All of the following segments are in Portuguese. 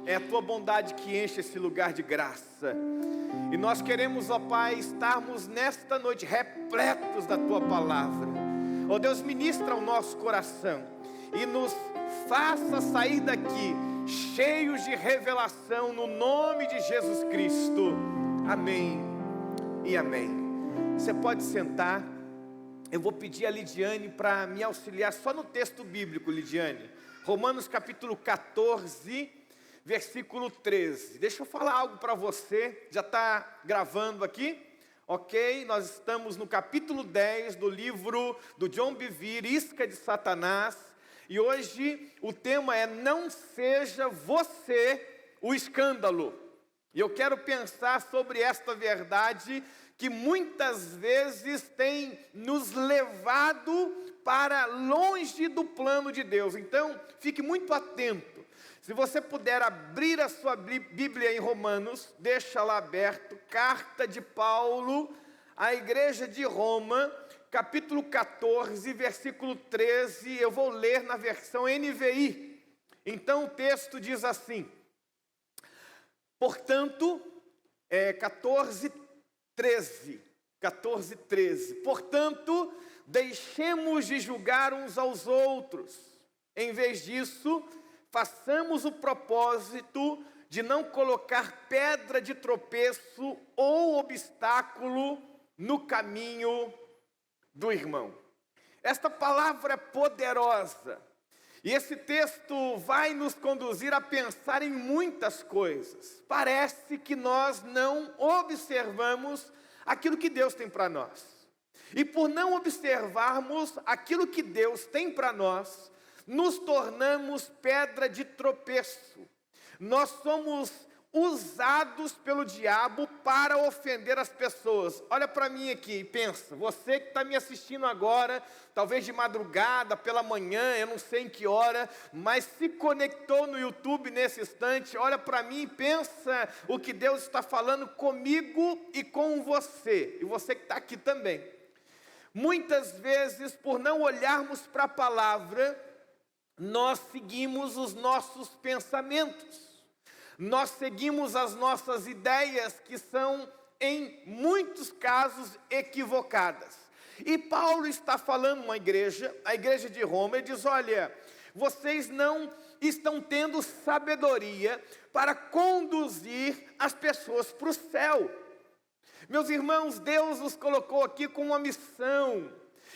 É a Tua bondade que enche esse lugar de graça. E nós queremos, ó Pai, estarmos nesta noite repletos da Tua palavra. Ó Deus, ministra o nosso coração e nos faça sair daqui cheios de revelação no nome de Jesus Cristo. Amém e amém. Você pode sentar. Eu vou pedir a Lidiane para me auxiliar só no texto bíblico, Lidiane. Romanos capítulo 14, versículo 13. Deixa eu falar algo para você. Já está gravando aqui? Ok, nós estamos no capítulo 10 do livro do John Bevere, Isca de Satanás. E hoje o tema é: não seja você o escândalo. E eu quero pensar sobre esta verdade que muitas vezes tem nos levado para longe do plano de Deus. Então, fique muito atento. Se você puder abrir a sua Bíblia em Romanos, deixa lá aberto, carta de Paulo à igreja de Roma, capítulo 14, versículo 13, eu vou ler na versão NVI. Então o texto diz assim: portanto, 14, 13, portanto, deixemos de julgar uns aos outros, em vez disso, façamos o propósito de não colocar pedra de tropeço ou obstáculo no caminho do irmão. Esta palavra é poderosa, e esse texto vai nos conduzir a pensar em muitas coisas. Parece que nós não observamos aquilo que Deus tem para nós. E por não observarmos aquilo que Deus tem para nós, nos tornamos pedra de tropeço. Nós somos usados pelo diabo para ofender as pessoas. Olha para mim aqui e pensa, você que está me assistindo agora, talvez de madrugada, pela manhã, eu não sei em que hora, mas se conectou no YouTube nesse instante, olha para mim e pensa o que Deus está falando comigo e com você, e você que está aqui também. Muitas vezes, por não olharmos para a palavra, nós seguimos os nossos pensamentos. Nós seguimos as nossas ideias, que são, em muitos casos, equivocadas. E Paulo está falando uma igreja, a igreja de Roma, ele diz: olha, vocês não estão tendo sabedoria para conduzir as pessoas para o céu. Meus irmãos, Deus nos colocou aqui com uma missão.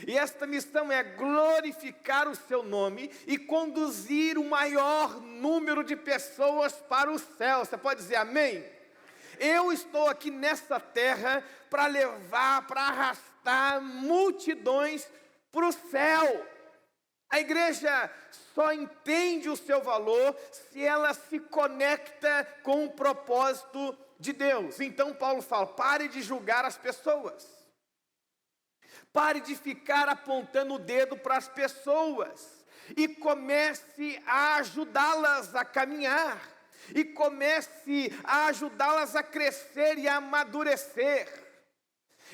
E esta missão é glorificar o seu nome e conduzir o maior número de pessoas para o céu. Você pode dizer amém? Eu estou aqui nessa terra para levar, para arrastar multidões para o céu. A igreja só entende o seu valor se ela se conecta com o propósito de Deus. Então Paulo fala: pare de julgar as pessoas. Pare de ficar apontando o dedo para as pessoas e comece a ajudá-las a caminhar, e comece a ajudá-las a crescer e a amadurecer.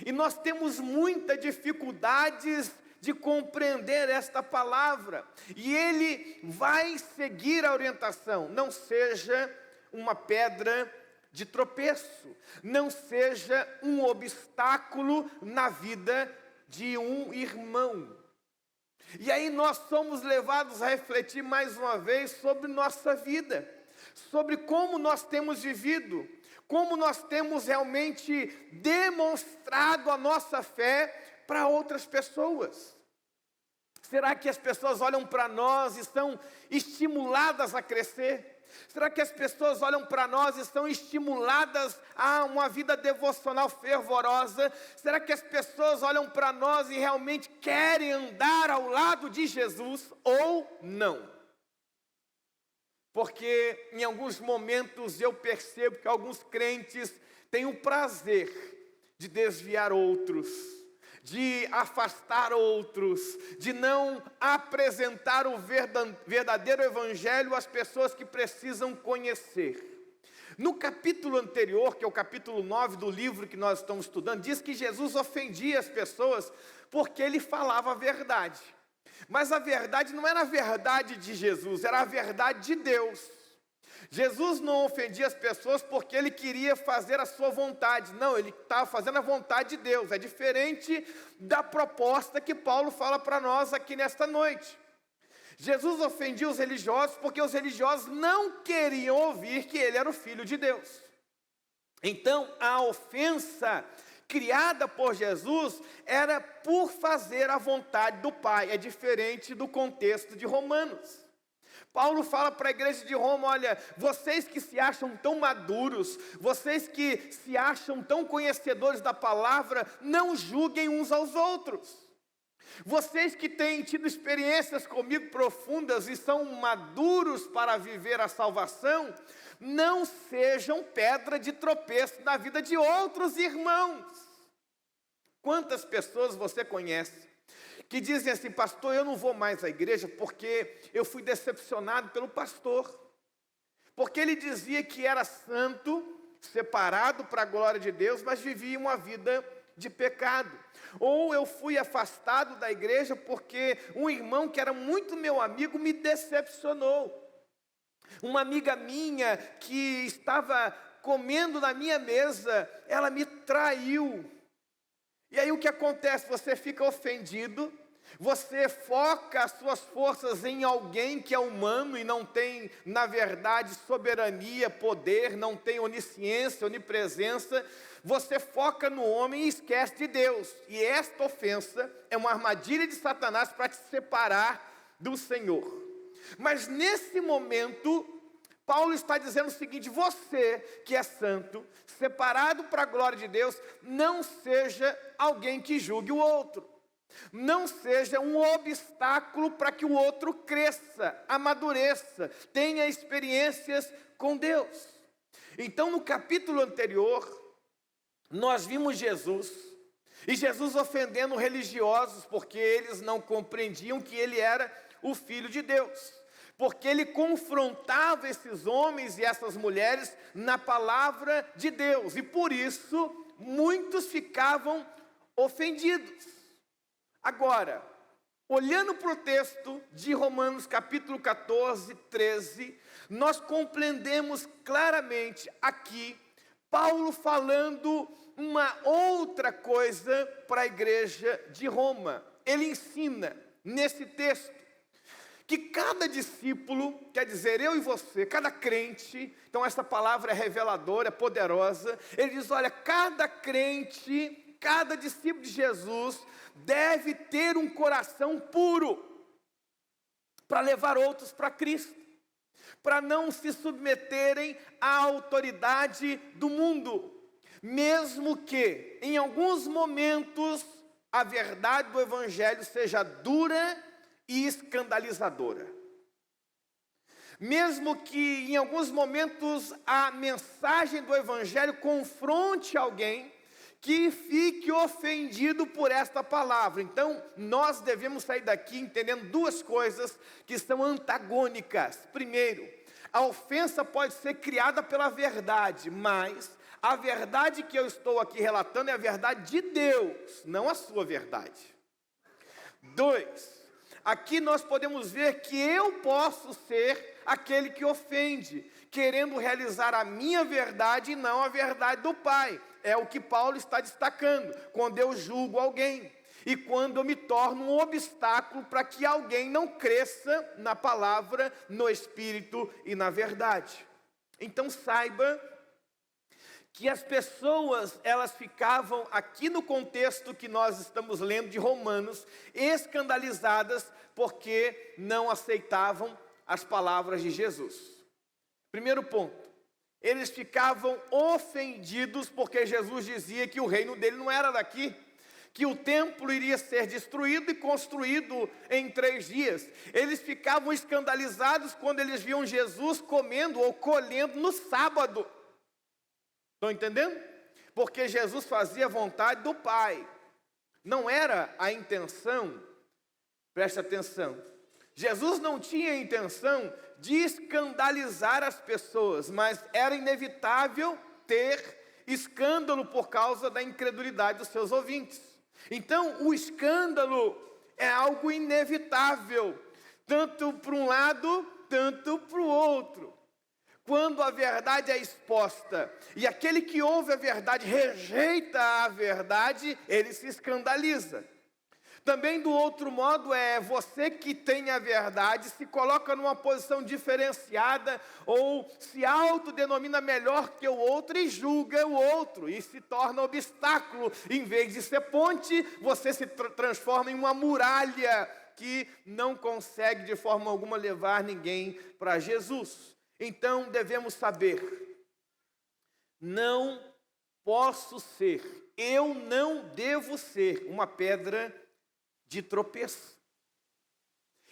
E nós temos muitas dificuldades de compreender esta palavra, e ele vai seguir a orientação: não seja uma pedra de tropeço, não seja um obstáculo na vida de um irmão. E aí nós somos levados a refletir mais uma vez sobre nossa vida, sobre como nós temos vivido, como nós temos realmente demonstrado a nossa fé para outras pessoas. Será que as pessoas olham para nós e são estimuladas a crescer? Será que as pessoas olham para nós e estão estimuladas a uma vida devocional fervorosa? Será que as pessoas olham para nós e realmente querem andar ao lado de Jesus ou não? Porque em alguns momentos eu percebo que alguns crentes têm o prazer de desviar outros, de afastar outros, de não apresentar o verdadeiro evangelho às pessoas que precisam conhecer. No capítulo anterior, que é o capítulo 9 do livro que nós estamos estudando, diz que Jesus ofendia as pessoas porque ele falava a verdade. Mas a verdade não era a verdade de Jesus, era a verdade de Deus. Jesus não ofendia as pessoas porque ele queria fazer a sua vontade. Não, ele estava fazendo a vontade de Deus. É diferente da proposta que Paulo fala para nós aqui nesta noite. Jesus ofendia os religiosos porque os religiosos não queriam ouvir que ele era o Filho de Deus. Então, a ofensa criada por Jesus era por fazer a vontade do Pai. É diferente do contexto de Romanos. Paulo fala para a igreja de Roma: olha, vocês que se acham tão maduros, vocês que se acham tão conhecedores da palavra, não julguem uns aos outros. Vocês que têm tido experiências comigo profundas e são maduros para viver a salvação, não sejam pedra de tropeço na vida de outros irmãos. Quantas pessoas você conhece que dizem assim: pastor, eu não vou mais à igreja porque eu fui decepcionado pelo pastor, porque ele dizia que era santo, separado para a glória de Deus, mas vivia uma vida de pecado. Ou eu fui afastado da igreja porque um irmão que era muito meu amigo me decepcionou. Uma amiga minha que estava comendo na minha mesa, ela me traiu. E aí o que acontece? Você fica ofendido, você foca as suas forças em alguém que é humano e não tem, na verdade, soberania, poder, não tem onisciência, onipresença. Você foca no homem e esquece de Deus. E esta ofensa é uma armadilha de Satanás para te separar do Senhor. Mas nesse momento, Paulo está dizendo o seguinte: você que é santo, separado para a glória de Deus, não seja alguém que julgue o outro. Não seja um obstáculo para que o outro cresça, amadureça, tenha experiências com Deus. Então, no capítulo anterior, nós vimos Jesus, e Jesus ofendendo religiosos, porque eles não compreendiam que ele era o Filho de Deus. Porque ele confrontava esses homens e essas mulheres na palavra de Deus. E por isso, muitos ficavam ofendidos. Agora, olhando para o texto de Romanos capítulo 14, 13, nós compreendemos claramente aqui Paulo falando uma outra coisa para a igreja de Roma. Ele ensina nesse texto que cada discípulo, quer dizer, eu e você, cada crente, então essa palavra é reveladora, é poderosa. Ele diz: olha, cada crente, cada discípulo de Jesus deve ter um coração puro para levar outros para Cristo, para não se submeterem à autoridade do mundo, mesmo que em alguns momentos a verdade do Evangelho seja dura e escandalizadora. Mesmo que em alguns momentos a mensagem do Evangelho confronte alguém que fique ofendido por esta palavra. Então, nós devemos sair daqui entendendo duas coisas que são antagônicas. Primeiro, a ofensa pode ser criada pela verdade, mas a verdade que eu estou aqui relatando é a verdade de Deus, não a sua verdade. 2, aqui nós podemos ver que eu posso ser aquele que ofende, querendo realizar a minha verdade e não a verdade do Pai. É o que Paulo está destacando, quando eu julgo alguém e quando eu me torno um obstáculo para que alguém não cresça na palavra, no Espírito e na verdade. Então saiba que as pessoas, elas ficavam aqui no contexto que nós estamos lendo de Romanos, escandalizadas porque não aceitavam as palavras de Jesus. Primeiro ponto, eles ficavam ofendidos porque Jesus dizia que o reino dele não era daqui, que o templo iria ser destruído e construído em 3 dias. Eles ficavam escandalizados quando eles viam Jesus comendo ou colhendo no sábado. Estão entendendo? Porque Jesus fazia a vontade do Pai. Não era a intenção, preste atenção, Jesus não tinha a intenção de escandalizar as pessoas, mas era inevitável ter escândalo por causa da incredulidade dos seus ouvintes. Então, o escândalo é algo inevitável, tanto para um lado, tanto para o outro. quando a verdade é exposta e aquele que ouve a verdade rejeita a verdade, ele se escandaliza. Também do outro modo você que tem a verdade, se coloca numa posição diferenciada ou se autodenomina melhor que o outro e julga o outro e se torna obstáculo. Em vez de ser ponte, você se transforma em uma muralha que não consegue de forma alguma levar ninguém para Jesus. Então devemos saber, não posso ser, eu não devo ser uma pedra de tropeço.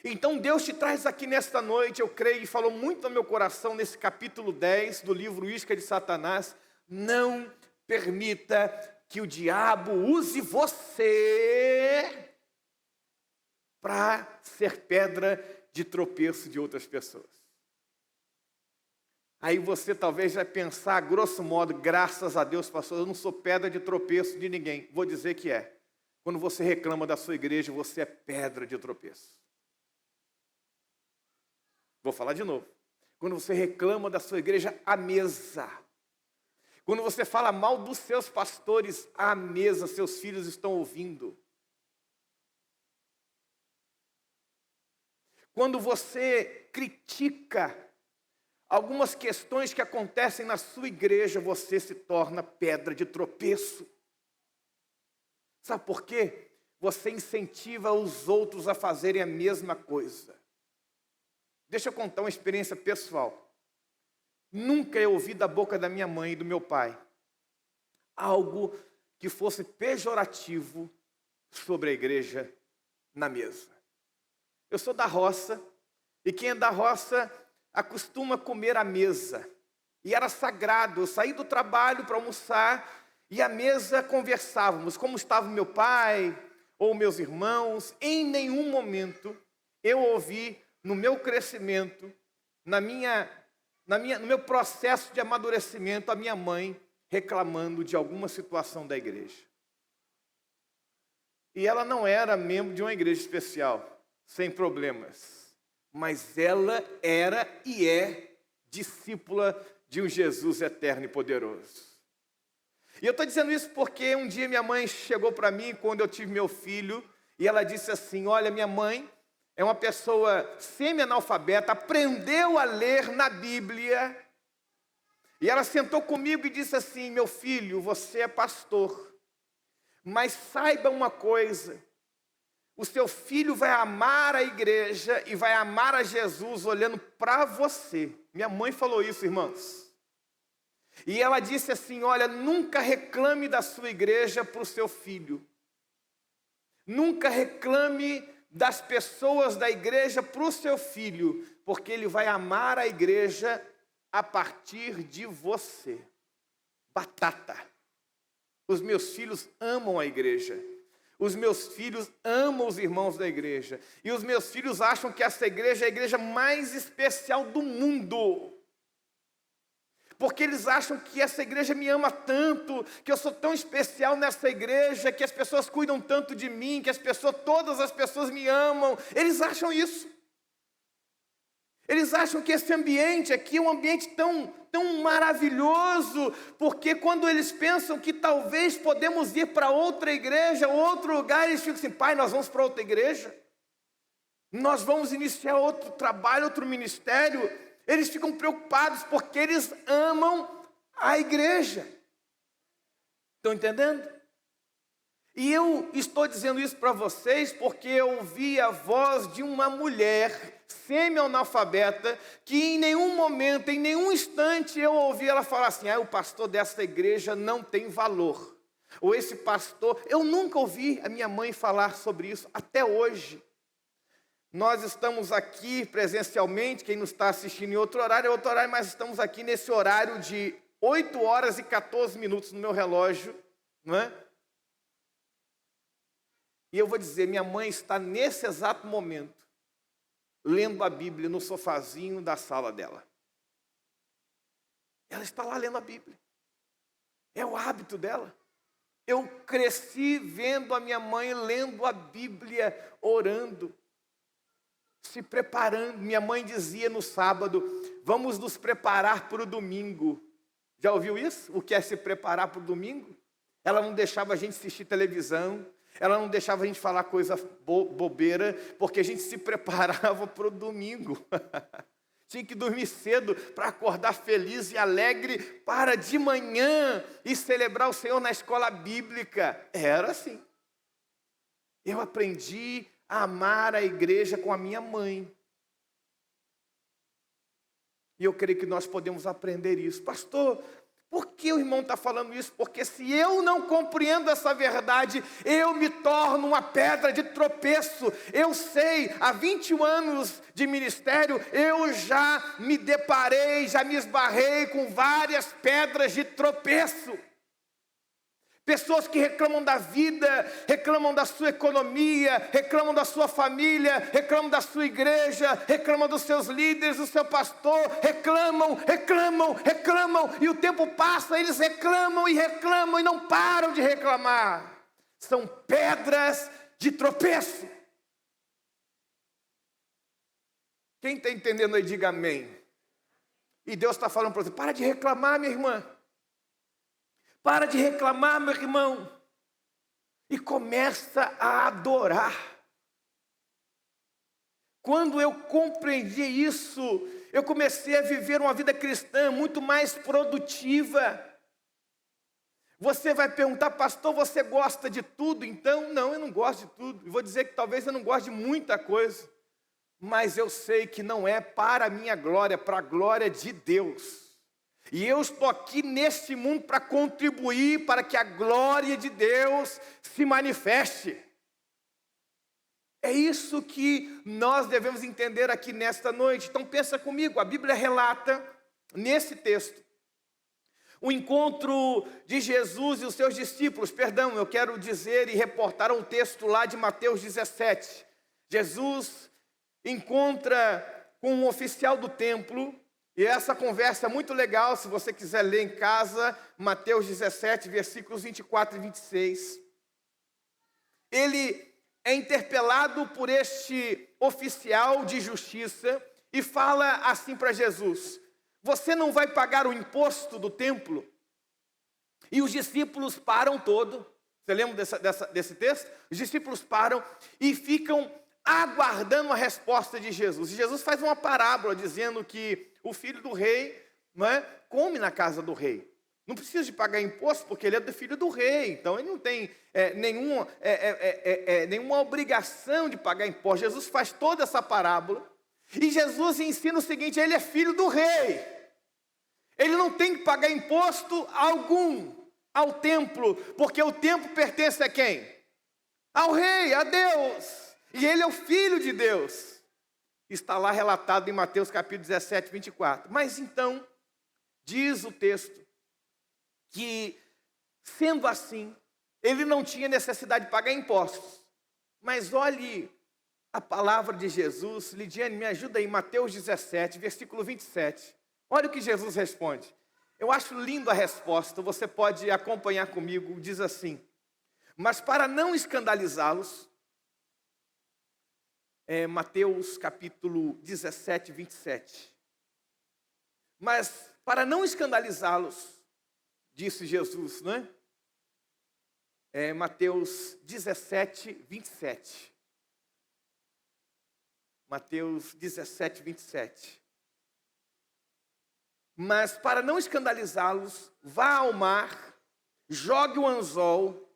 Então Deus te traz aqui nesta noite, eu creio, e falou muito no meu coração nesse capítulo 10 do livro Isca de Satanás: não permita que o diabo use você para ser pedra de tropeço de outras pessoas. Aí você talvez vai pensar, grosso modo, graças a Deus, pastor, eu não sou pedra de tropeço de ninguém. Vou dizer que é. Quando você reclama da sua igreja, você é pedra de tropeço. Vou falar de novo. Quando você reclama da sua igreja, à mesa. Quando você fala mal dos seus pastores, à mesa, seus filhos estão ouvindo. Quando você critica algumas questões que acontecem na sua igreja, você se torna pedra de tropeço. Sabe por quê? Você incentiva os outros a fazerem a mesma coisa. Deixa eu contar uma experiência pessoal. Nunca eu ouvi da boca da minha mãe e do meu pai algo que fosse pejorativo sobre a igreja na mesa. Eu sou da roça, e quem é da roça acostuma comer à mesa. E era sagrado, eu saí do trabalho para almoçar, e à mesa conversávamos, como estava meu pai ou meus irmãos. Em nenhum momento eu ouvi no meu crescimento, no meu processo de amadurecimento, a minha mãe reclamando de alguma situação da igreja. E ela não era membro de uma igreja especial, sem problemas. Mas ela era e é discípula de um Jesus eterno e poderoso. E eu estou dizendo isso porque um dia minha mãe chegou para mim, quando eu tive meu filho, e ela disse assim: olha, minha mãe é uma pessoa semi-analfabeta, aprendeu a ler na Bíblia, e ela sentou comigo e disse assim: meu filho, você é pastor, mas saiba uma coisa, o seu filho vai amar a igreja e vai amar a Jesus olhando para você. Minha mãe falou isso, irmãos. E ela disse assim: olha, nunca reclame da sua igreja para o seu filho. Nunca reclame das pessoas da igreja para o seu filho, porque ele vai amar a igreja a partir de você. Batata. Os meus filhos amam a igreja. Os meus filhos amam os irmãos da igreja. E os meus filhos acham que essa igreja é a igreja mais especial do mundo. Porque eles acham que essa igreja me ama tanto, que eu sou tão especial nessa igreja, que as pessoas cuidam tanto de mim, que todas as pessoas me amam. Eles acham isso. Eles acham que esse ambiente aqui é um ambiente tão maravilhoso, porque quando eles pensam que talvez podemos ir para outra igreja, outro lugar, eles ficam assim: pai, nós vamos para outra igreja? Nós vamos iniciar outro trabalho, outro ministério? Eles ficam preocupados porque eles amam a igreja. Estão entendendo? E eu estou dizendo isso para vocês porque eu ouvi a voz de uma mulher semi-analfabeta que em nenhum momento, em nenhum instante eu ouvi ela falar assim: o pastor dessa igreja não tem valor. Ou esse pastor... Eu nunca ouvi a minha mãe falar sobre isso até hoje. Nós estamos aqui presencialmente, quem nos está assistindo em outro horário, mas estamos aqui nesse horário de 8 horas e 14 minutos no meu relógio, não é? E eu vou dizer, minha mãe está nesse exato momento, lendo a Bíblia no sofazinho da sala dela. Ela está lá lendo a Bíblia. É o hábito dela. Eu cresci vendo a minha mãe lendo a Bíblia, orando, se preparando. Minha mãe dizia no sábado: vamos nos preparar para o domingo. Já ouviu isso? O que é se preparar para o domingo? Ela não deixava a gente assistir televisão, ela não deixava a gente falar coisa bobeira, porque a gente se preparava para o domingo. Tinha que dormir cedo para acordar feliz e alegre para de manhã e celebrar o Senhor na escola bíblica. Era assim. Eu aprendi a amar a igreja com a minha mãe. E eu creio que nós podemos aprender isso. Pastor, por que o irmão está falando isso? Porque se eu não compreendo essa verdade, eu me torno uma pedra de tropeço. Eu sei, há 21 anos de ministério, eu já me deparei, já me esbarrei com várias pedras de tropeço. Pessoas que reclamam da vida, reclamam da sua economia, reclamam da sua família, reclamam da sua igreja, reclamam dos seus líderes, do seu pastor, reclamam, e o tempo passa, eles reclamam e não param de reclamar. São pedras de tropeço. Quem está entendendo aí, diga amém. E Deus está falando para você, para de reclamar, minha irmã. Para de reclamar, meu irmão, e começa a adorar. Quando eu compreendi isso, eu comecei a viver uma vida cristã muito mais produtiva. Você vai perguntar, pastor, você gosta de tudo? Então, não, eu não gosto de tudo. Eu vou dizer que talvez eu não goste de muita coisa, mas eu sei que não é para a minha glória, para a glória de Deus. E eu estou aqui neste mundo para contribuir para que a glória de Deus se manifeste. É isso que nós devemos entender aqui nesta noite. Então pensa comigo, a Bíblia relata nesse texto o encontro de Jesus e os seus discípulos. Perdão, eu quero dizer e reportar um texto lá de Mateus 17. Jesus encontra com um oficial do templo. E essa conversa é muito legal, se você quiser ler em casa, Mateus 17, versículos 24 e 26. Ele é interpelado por este oficial de justiça e fala assim para Jesus: você não vai pagar o imposto do templo? E os discípulos param todo. Você lembra desse texto? Os discípulos param e ficam aguardando a resposta de Jesus. E Jesus faz uma parábola dizendo que o filho do rei, não é, come na casa do rei. Não precisa de pagar imposto porque ele é do filho do rei. Então ele não tem nenhuma obrigação de pagar imposto. Jesus faz toda essa parábola. E Jesus ensina o seguinte: ele é filho do rei. Ele não tem que pagar imposto algum ao templo, porque o templo pertence a quem? Ao rei, a Deus. E ele é o filho de Deus. Está lá relatado em Mateus capítulo 17, 24. Mas então, diz o texto, que sendo assim, ele não tinha necessidade de pagar impostos. Mas olhe a palavra de Jesus. Lidiane, me ajuda aí, Mateus 17, versículo 27. Olha o que Jesus responde. Eu acho lindo a resposta, você pode acompanhar comigo. Diz assim: mas para não escandalizá-los, Mateus capítulo 17, 27. Mas para não escandalizá-los, disse Jesus, não é? Mateus 17, 27. Mateus 17, 27. Mas para não escandalizá-los, vá ao mar, jogue o anzol,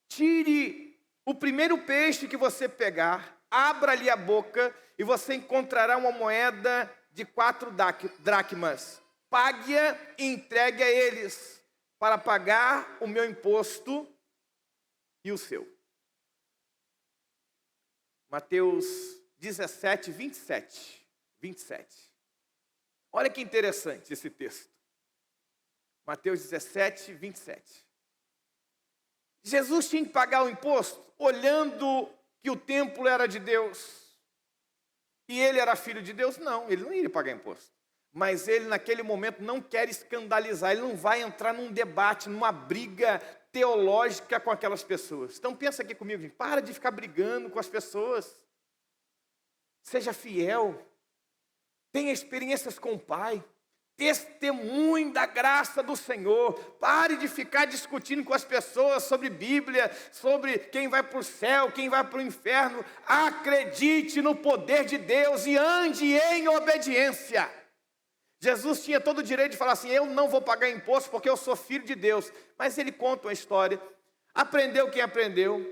tire o primeiro peixe que você pegar, abra-lhe a boca e você encontrará uma moeda de 4 dracmas. Pague-a e entregue a eles para pagar o meu imposto e o seu. Mateus 17, 27. Olha que interessante esse texto. Mateus 17, 27. Jesus tinha que pagar o imposto olhando que o templo era de Deus e ele era filho de Deus? Não, ele não iria pagar imposto. Mas ele naquele momento não quer escandalizar, ele não vai entrar num debate, numa briga teológica com aquelas pessoas. Então pensa aqui comigo, gente, para de ficar brigando com as pessoas. Seja fiel. tenha experiências com o Pai. Testemunhe da graça do Senhor. Pare de ficar discutindo com as pessoas sobre Bíblia, sobre quem vai para o céu, quem vai para o inferno. Acredite no poder de Deus e ande em obediência. Jesus tinha todo o direito de falar assim: eu não vou pagar imposto porque eu sou filho de Deus. Mas ele conta uma história. Aprendeu quem aprendeu,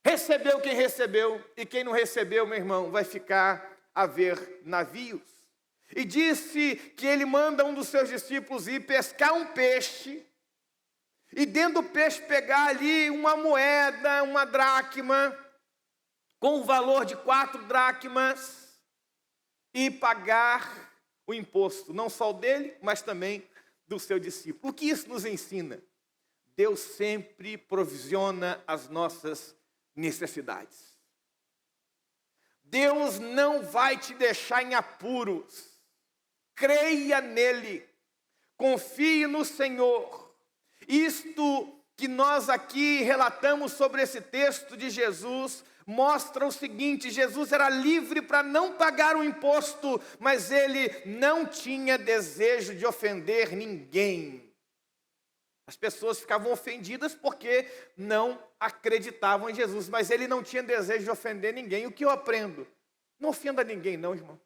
recebeu quem recebeu, e quem não recebeu, meu irmão, vai ficar a ver navios. E disse que ele manda um dos seus discípulos ir pescar um peixe, e dentro do peixe pegar ali uma moeda, uma dracma, com o valor de 4 dracmas, e pagar o imposto, não só o dele, mas também do seu discípulo. O que isso nos ensina? Deus sempre provisiona as nossas necessidades. Deus não vai te deixar em apuros. Creia nele, confie no Senhor. Isto que nós aqui relatamos sobre esse texto de Jesus mostra o seguinte: Jesus era livre para não pagar o imposto, mas ele não tinha desejo de ofender ninguém. As pessoas ficavam ofendidas porque não acreditavam em Jesus, mas ele não tinha desejo de ofender ninguém. O que eu aprendo? Não ofenda ninguém não, irmão.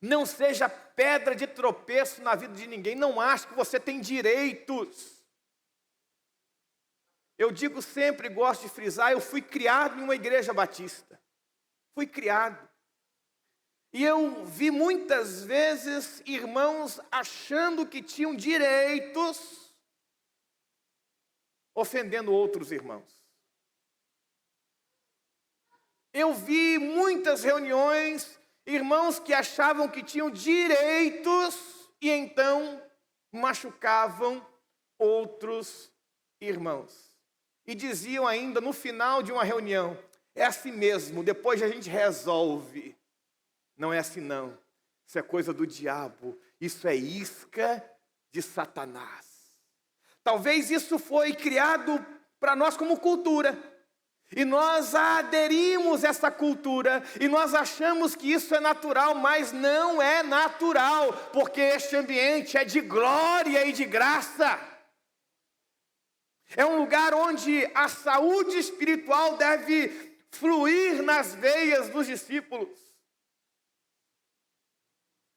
Não seja pedra de tropeço na vida de ninguém. Não ache que você tem direitos. Eu digo sempre, gosto de frisar, eu fui criado em uma igreja batista. Fui criado. E eu vi muitas vezes irmãos achando que tinham direitos, ofendendo outros irmãos. Eu vi muitas reuniões, irmãos que achavam que tinham direitos e então machucavam outros irmãos. E diziam ainda no final de uma reunião: é assim mesmo, depois a gente resolve. Não é assim não, isso é coisa do diabo, isso é isca de Satanás. Talvez isso foi criado para nós como cultura. E nós aderimos a essa cultura, e nós achamos que isso é natural, mas não é natural, porque este ambiente é de glória e de graça. É um lugar onde a saúde espiritual deve fluir nas veias dos discípulos.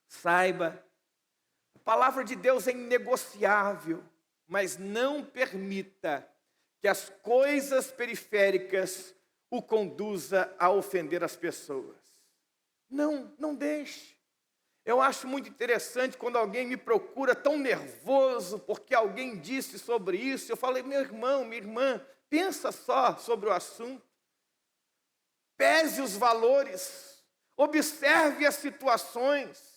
Saiba, a palavra de Deus é inegociável, mas não permita que as coisas periféricas o conduza a ofender as pessoas. Não deixe. Eu acho muito interessante quando alguém me procura tão nervoso porque alguém disse sobre isso. Eu falei: meu irmão, minha irmã, pensa só sobre o assunto. Pese os valores, observe as situações.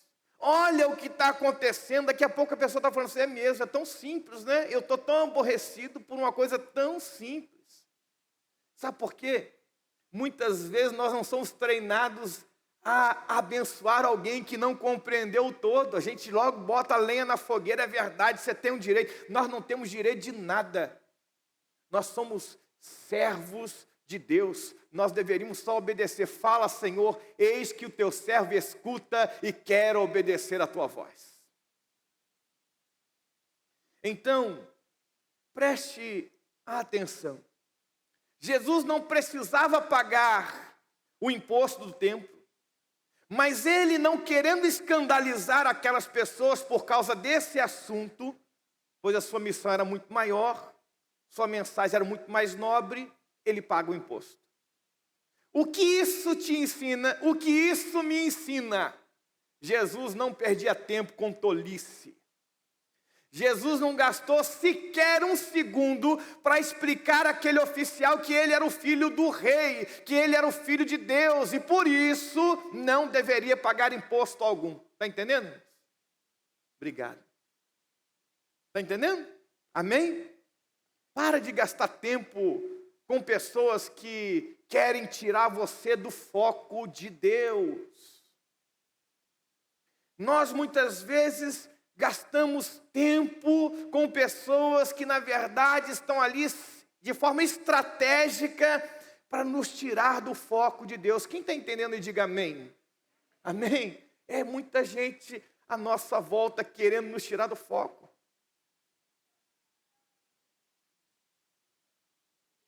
Olha o que está acontecendo. Daqui a pouco a pessoa está falando assim: é mesmo, é tão simples, né? Eu estou tão aborrecido por uma coisa tão simples. Sabe por quê? Muitas vezes nós não somos treinados a abençoar alguém que não compreendeu o todo. A gente logo bota a lenha na fogueira. É verdade, você tem um direito. Nós não temos direito de nada. Nós somos servos de Deus. Nós deveríamos só obedecer. Fala, Senhor, eis que o teu servo escuta e quer obedecer a tua voz. Então, preste atenção. Jesus não precisava pagar o imposto do templo, mas ele, não querendo escandalizar aquelas pessoas por causa desse assunto, pois a sua missão era muito maior, sua mensagem era muito mais nobre, ele paga o imposto. O que isso te ensina? O que isso me ensina? Jesus não perdia tempo com tolice. Jesus não gastou sequer um segundo para explicar àquele oficial que ele era o filho do rei, que ele era o filho de Deus, e por isso não deveria pagar imposto algum. Está entendendo? Obrigado. Está entendendo? Amém? Para de gastar tempo com pessoas que querem tirar você do foco de Deus. Nós muitas vezes gastamos tempo com pessoas que na verdade estão ali de forma estratégica para nos tirar do foco de Deus. Quem está entendendo e diga amém. Amém? É muita gente à nossa volta querendo nos tirar do foco.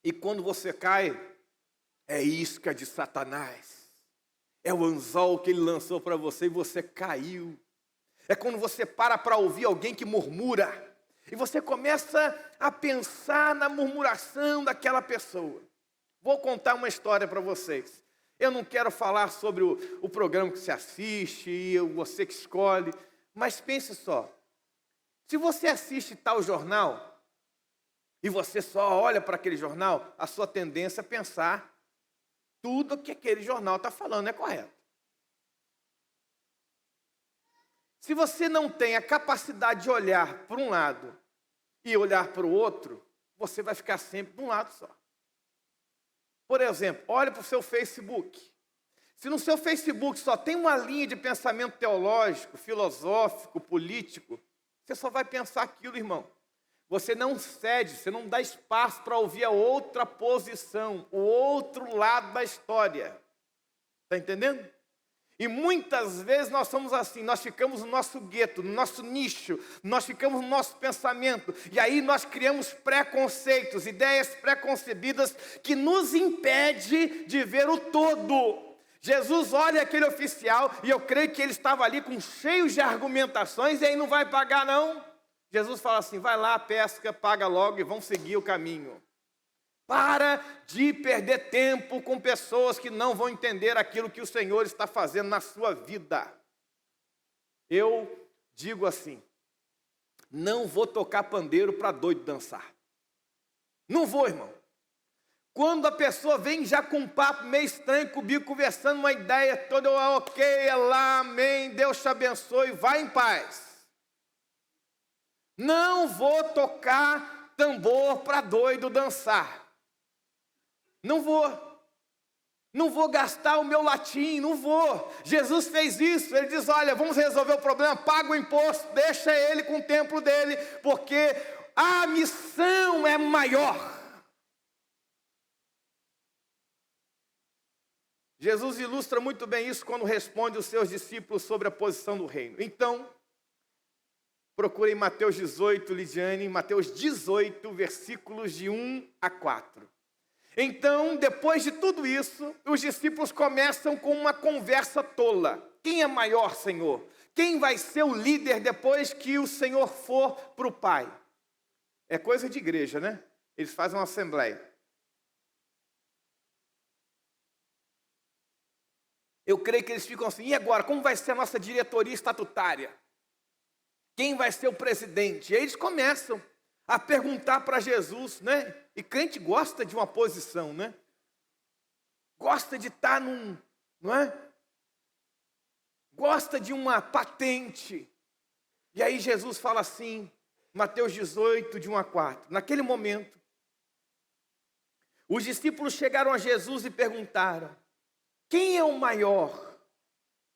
E quando você cai, é isca de Satanás. É o anzol que ele lançou para você e você caiu. É quando você para ouvir alguém que murmura. E você começa a pensar na murmuração daquela pessoa. Vou contar uma história para vocês. Eu não quero falar sobre o programa que você assiste, e você que escolhe. Mas pense só. Se você assiste tal jornal, e você só olha para aquele jornal, a sua tendência é pensar tudo que aquele jornal está falando é correto. Se você não tem a capacidade de olhar para um lado e olhar para o outro, você vai ficar sempre de um lado só. Por exemplo, olhe para o seu Facebook. Se no seu Facebook só tem uma linha de pensamento teológico, filosófico, político, você só vai pensar aquilo, irmão. Você não cede, você não dá espaço para ouvir a outra posição, o outro lado da história. Está entendendo? E muitas vezes nós somos assim, nós ficamos no nosso gueto, no nosso nicho, nós ficamos no nosso pensamento, e aí nós criamos preconceitos, ideias preconcebidas que nos impede de ver o todo. Jesus olha aquele oficial, e eu creio que ele estava ali com cheios de argumentações, e aí não vai pagar não. Jesus fala assim, vai lá, pesca, paga logo e vão seguir o caminho. Para de perder tempo com pessoas que não vão entender aquilo que o Senhor está fazendo na sua vida. Eu digo assim, não vou tocar pandeiro para doido dançar. Não vou, irmão. Quando a pessoa vem já com um papo meio estranho comigo, conversando uma ideia toda, eu, ok, é lá, amém, Deus te abençoe, vai em paz. Não vou tocar tambor para doido dançar. Não vou. Não vou gastar o meu latim, não vou. Jesus fez isso, ele diz, olha, vamos resolver o problema, paga o imposto, deixa ele com o templo dele, porque a missão é maior. Jesus ilustra muito bem isso quando responde aos seus discípulos sobre a posição do reino. Então, procure em Mateus 18, Lidiane, Mateus 18, versículos de 1 a 4. Então, depois de tudo isso, os discípulos começam com uma conversa tola. Quem é maior, Senhor? Quem vai ser o líder depois que o Senhor for para o Pai? É coisa de igreja, né? Eles fazem uma assembleia. Eu creio que eles ficam assim, e agora, como vai ser a nossa diretoria estatutária? Quem vai ser o presidente? E aí eles começam a perguntar para Jesus, né? E crente gosta de uma posição, né? Gosta de estar não é? Gosta de uma patente. E aí Jesus fala assim, Mateus 18, de 1 a 4. Naquele momento, os discípulos chegaram a Jesus e perguntaram, quem é o maior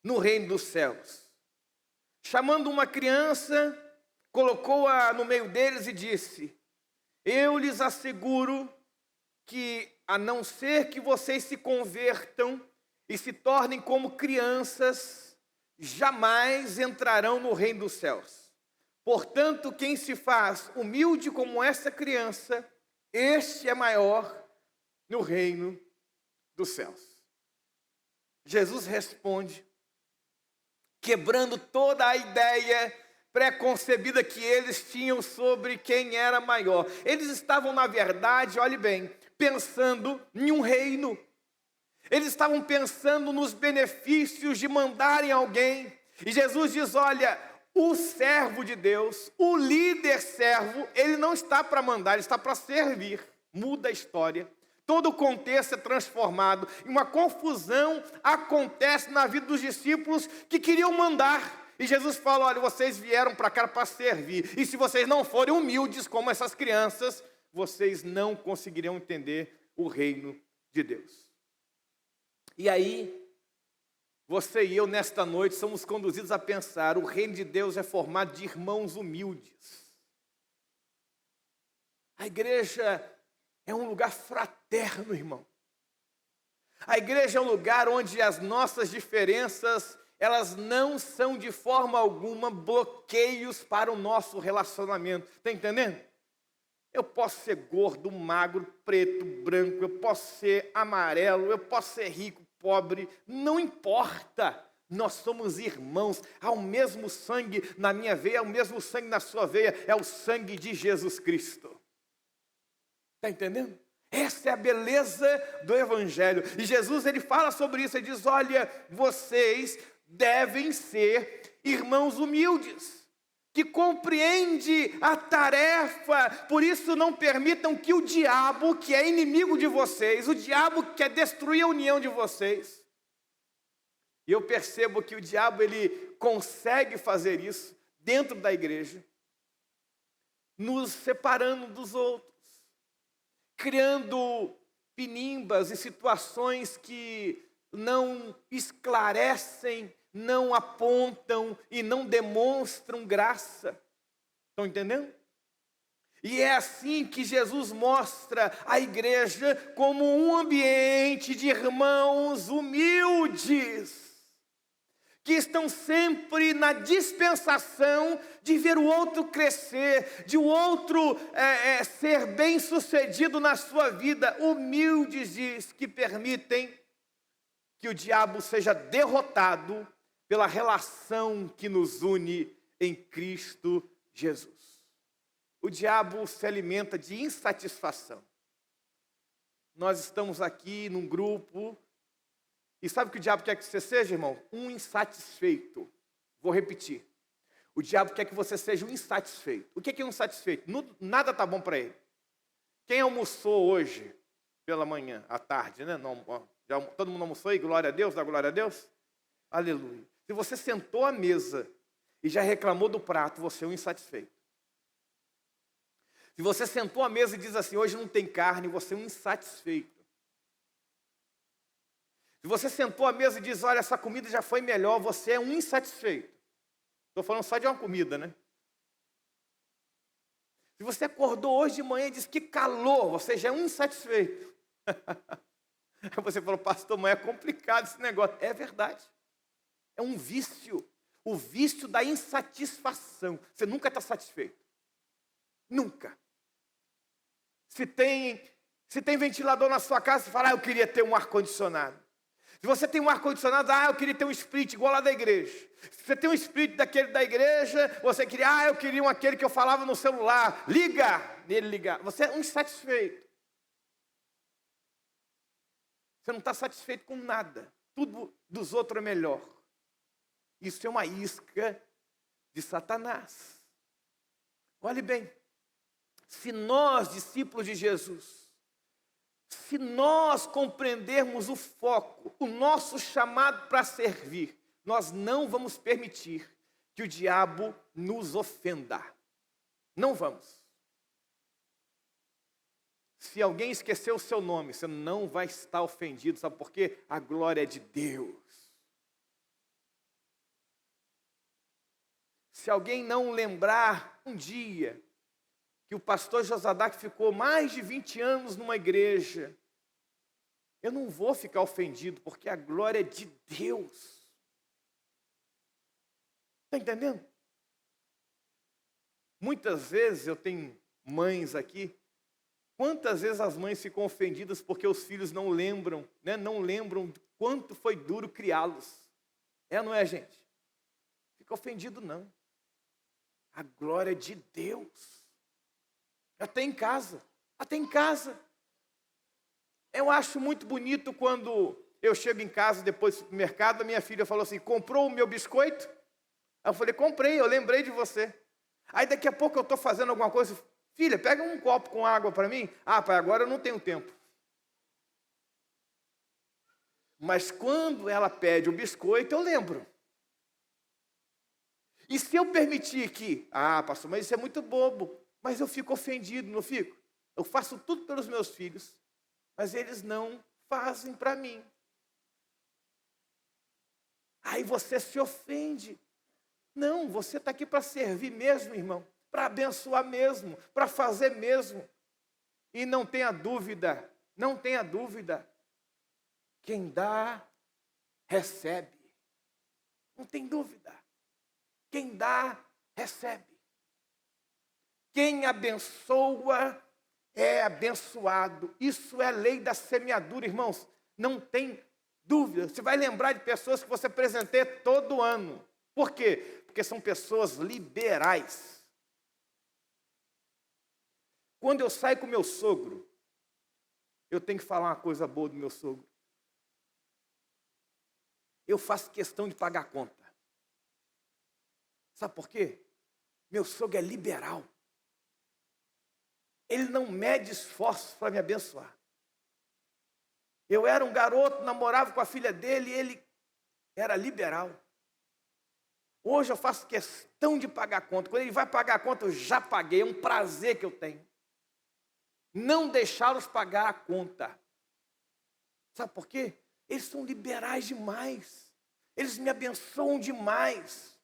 no reino dos céus? Chamando uma criança, colocou-a no meio deles e disse, eu lhes asseguro que, a não ser que vocês se convertam e se tornem como crianças, jamais entrarão no reino dos céus. Portanto, quem se faz humilde como essa criança, este é maior no reino dos céus. Jesus responde, quebrando toda a ideia preconcebida que eles tinham sobre quem era maior. Eles estavam, na verdade, olhe bem, pensando em um reino. Eles estavam pensando nos benefícios de mandarem alguém. E Jesus diz, olha, o servo de Deus, o líder servo, ele não está para mandar, ele está para servir. Muda a história. Todo o contexto é transformado. E uma confusão acontece na vida dos discípulos que queriam mandar. E Jesus fala, olha, vocês vieram para cá para servir. E se vocês não forem humildes como essas crianças, vocês não conseguirão entender o reino de Deus. E aí, você e eu nesta noite somos conduzidos a pensar, o reino de Deus é formado de irmãos humildes. A igreja é um lugar fraterno, irmão. A igreja é um lugar onde as nossas diferenças, elas não são de forma alguma bloqueios para o nosso relacionamento. Está entendendo? Eu posso ser gordo, magro, preto, branco, eu posso ser amarelo, eu posso ser rico, pobre, não importa. Nós somos irmãos, há o mesmo sangue na minha veia, há o mesmo sangue na sua veia, é o sangue de Jesus Cristo. Está entendendo? Essa é a beleza do Evangelho. E Jesus, ele fala sobre isso, ele diz, olha, vocês devem ser irmãos humildes, que compreende a tarefa, por isso não permitam que o diabo, que é inimigo de vocês, o diabo que quer destruir a união de vocês, e eu percebo que o diabo, ele consegue fazer isso dentro da igreja, nos separando dos outros, criando pinimbas e situações que não esclarecem, não apontam e não demonstram graça. Estão entendendo? E é assim que Jesus mostra a igreja como um ambiente de irmãos humildes, que estão sempre na dispensação de ver o outro crescer, de o outro ser bem-sucedido na sua vida. Humildes, diz, que permitem que o diabo seja derrotado pela relação que nos une em Cristo Jesus. O diabo se alimenta de insatisfação. Nós estamos aqui num grupo, e sabe o que o diabo quer que você seja, irmão? Um insatisfeito. Vou repetir. O diabo quer que você seja um insatisfeito. O que é um insatisfeito? Nada está bom para ele. Quem almoçou hoje, pela manhã, à tarde, né? Não, todo mundo almoçou aí? Glória a Deus, dá glória a Deus? Aleluia. Se você sentou à mesa e já reclamou do prato, você é um insatisfeito. Se você sentou à mesa e diz assim, hoje não tem carne, você é um insatisfeito. Se você sentou à mesa e diz, olha, essa comida já foi melhor, você é um insatisfeito. Estou falando só de uma comida, né? Se você acordou hoje de manhã e disse que calor, você já é um insatisfeito. Aí você falou, pastor, mas é complicado esse negócio. É verdade. É um vício. O vício da insatisfação. Você nunca está satisfeito. Nunca. Se tem ventilador na sua casa, você fala, eu queria ter um ar-condicionado. Se você tem um ar-condicionado, eu queria ter um espírito igual lá da igreja. Se você tem um espírito daquele da igreja, você queria, eu queria aquele que eu falava no celular. Liga! Ele ligar. Você é um insatisfeito. Você não está satisfeito com nada. Tudo dos outros é melhor. Isso é uma isca de Satanás. Olhe bem. Se nós, discípulos de Jesus, se nós compreendermos o foco, o nosso chamado para servir, nós não vamos permitir que o diabo nos ofenda. Não vamos. Se alguém esqueceu o seu nome, você não vai estar ofendido, sabe por quê? A glória é de Deus. Se alguém não lembrar um dia que o pastor Josadac ficou mais de 20 anos numa igreja, eu não vou ficar ofendido, porque a glória é de Deus. Está entendendo? Muitas vezes eu tenho mães aqui, quantas vezes as mães ficam ofendidas porque os filhos não lembram, né? Não lembram quanto foi duro criá-los. É ou não é, gente? Fica ofendido não. A glória é de Deus. Até em casa. Até em casa. Eu acho muito bonito quando eu chego em casa depois do supermercado, a minha filha falou assim, comprou o meu biscoito? Aí eu falei, comprei, eu lembrei de você. Aí daqui a pouco eu estou fazendo alguma coisa, filha, pega um copo com água para mim. Ah, pai, agora eu não tenho tempo. Mas quando ela pede o biscoito, eu lembro. E se eu permitir que, pastor, mas isso é muito bobo, mas eu fico ofendido, não fico? Eu faço tudo pelos meus filhos, mas eles não fazem para mim. Aí você se ofende. Não, você está aqui para servir mesmo, irmão, para abençoar mesmo, para fazer mesmo. E não tenha dúvida, quem dá, recebe. Não tem dúvida. Quem dá, recebe. Quem abençoa é abençoado. Isso é lei da semeadura, irmãos. Não tem dúvida. Você vai lembrar de pessoas que você presenteia todo ano. Por quê? Porque são pessoas liberais. Quando eu saio com meu sogro, eu tenho que falar uma coisa boa do meu sogro. Eu faço questão de pagar a conta. Sabe por quê? Meu sogro é liberal. Ele não mede esforços para me abençoar. Eu era um garoto, namorava com a filha dele e ele era liberal. Hoje eu faço questão de pagar a conta. Quando ele vai pagar a conta, eu já paguei. É um prazer que eu tenho. Não deixá-los pagar a conta. Sabe por quê? Eles são liberais demais. Eles me abençoam demais.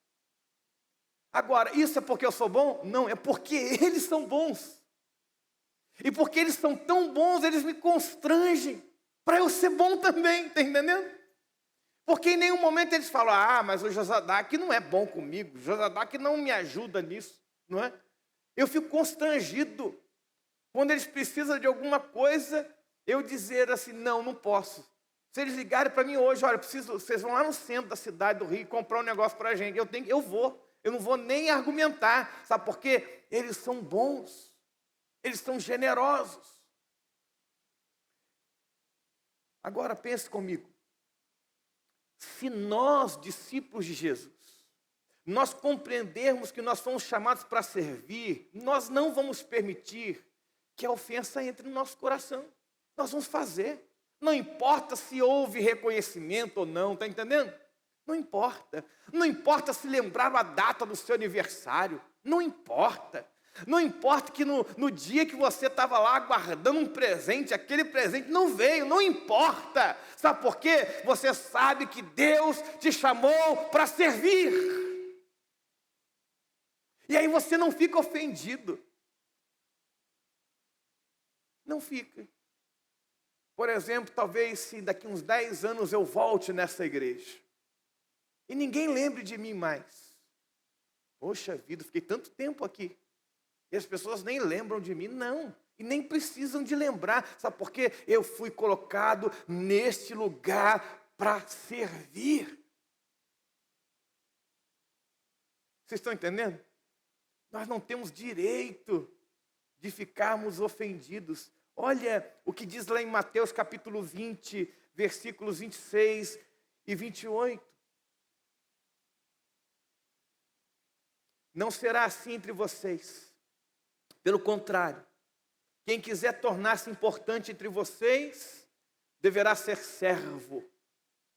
Agora, isso é porque eu sou bom? Não, é porque eles são bons. E porque eles são tão bons, eles me constrangem para eu ser bom também, está entendendo? Porque em nenhum momento eles falam, mas o Josadac não é bom comigo, o Josadac não me ajuda nisso, não é? Eu fico constrangido. Quando eles precisam de alguma coisa, eu dizer assim, não posso. Se eles ligarem para mim hoje, olha, vocês vão lá no centro da cidade do Rio comprar um negócio para a gente, eu vou. Eu não vou nem argumentar, sabe por quê? Eles são bons, eles são generosos. Agora pense comigo, se nós, discípulos de Jesus, nós compreendermos que nós fomos chamados para servir, nós não vamos permitir que a ofensa entre no nosso coração. Nós vamos fazer. Não importa se houve reconhecimento ou não, está entendendo? Não importa. Não importa se lembraram a data do seu aniversário. Não importa. Não importa que no dia que você estava lá aguardando um presente, aquele presente não veio, não importa. Sabe por quê? Você sabe que Deus te chamou para servir. E aí você não fica ofendido. Não fica. Por exemplo, talvez se daqui uns 10 anos eu volte nessa igreja e ninguém lembre de mim mais. Poxa vida, fiquei tanto tempo aqui. E as pessoas nem lembram de mim, não. E nem precisam de lembrar. Sabe por quê? Eu fui colocado neste lugar para servir. Vocês estão entendendo? Nós não temos direito de ficarmos ofendidos. Olha o que diz lá em Mateus capítulo 20, versículos 26 e 28. Não será assim entre vocês. Pelo contrário, quem quiser tornar-se importante entre vocês, deverá ser servo,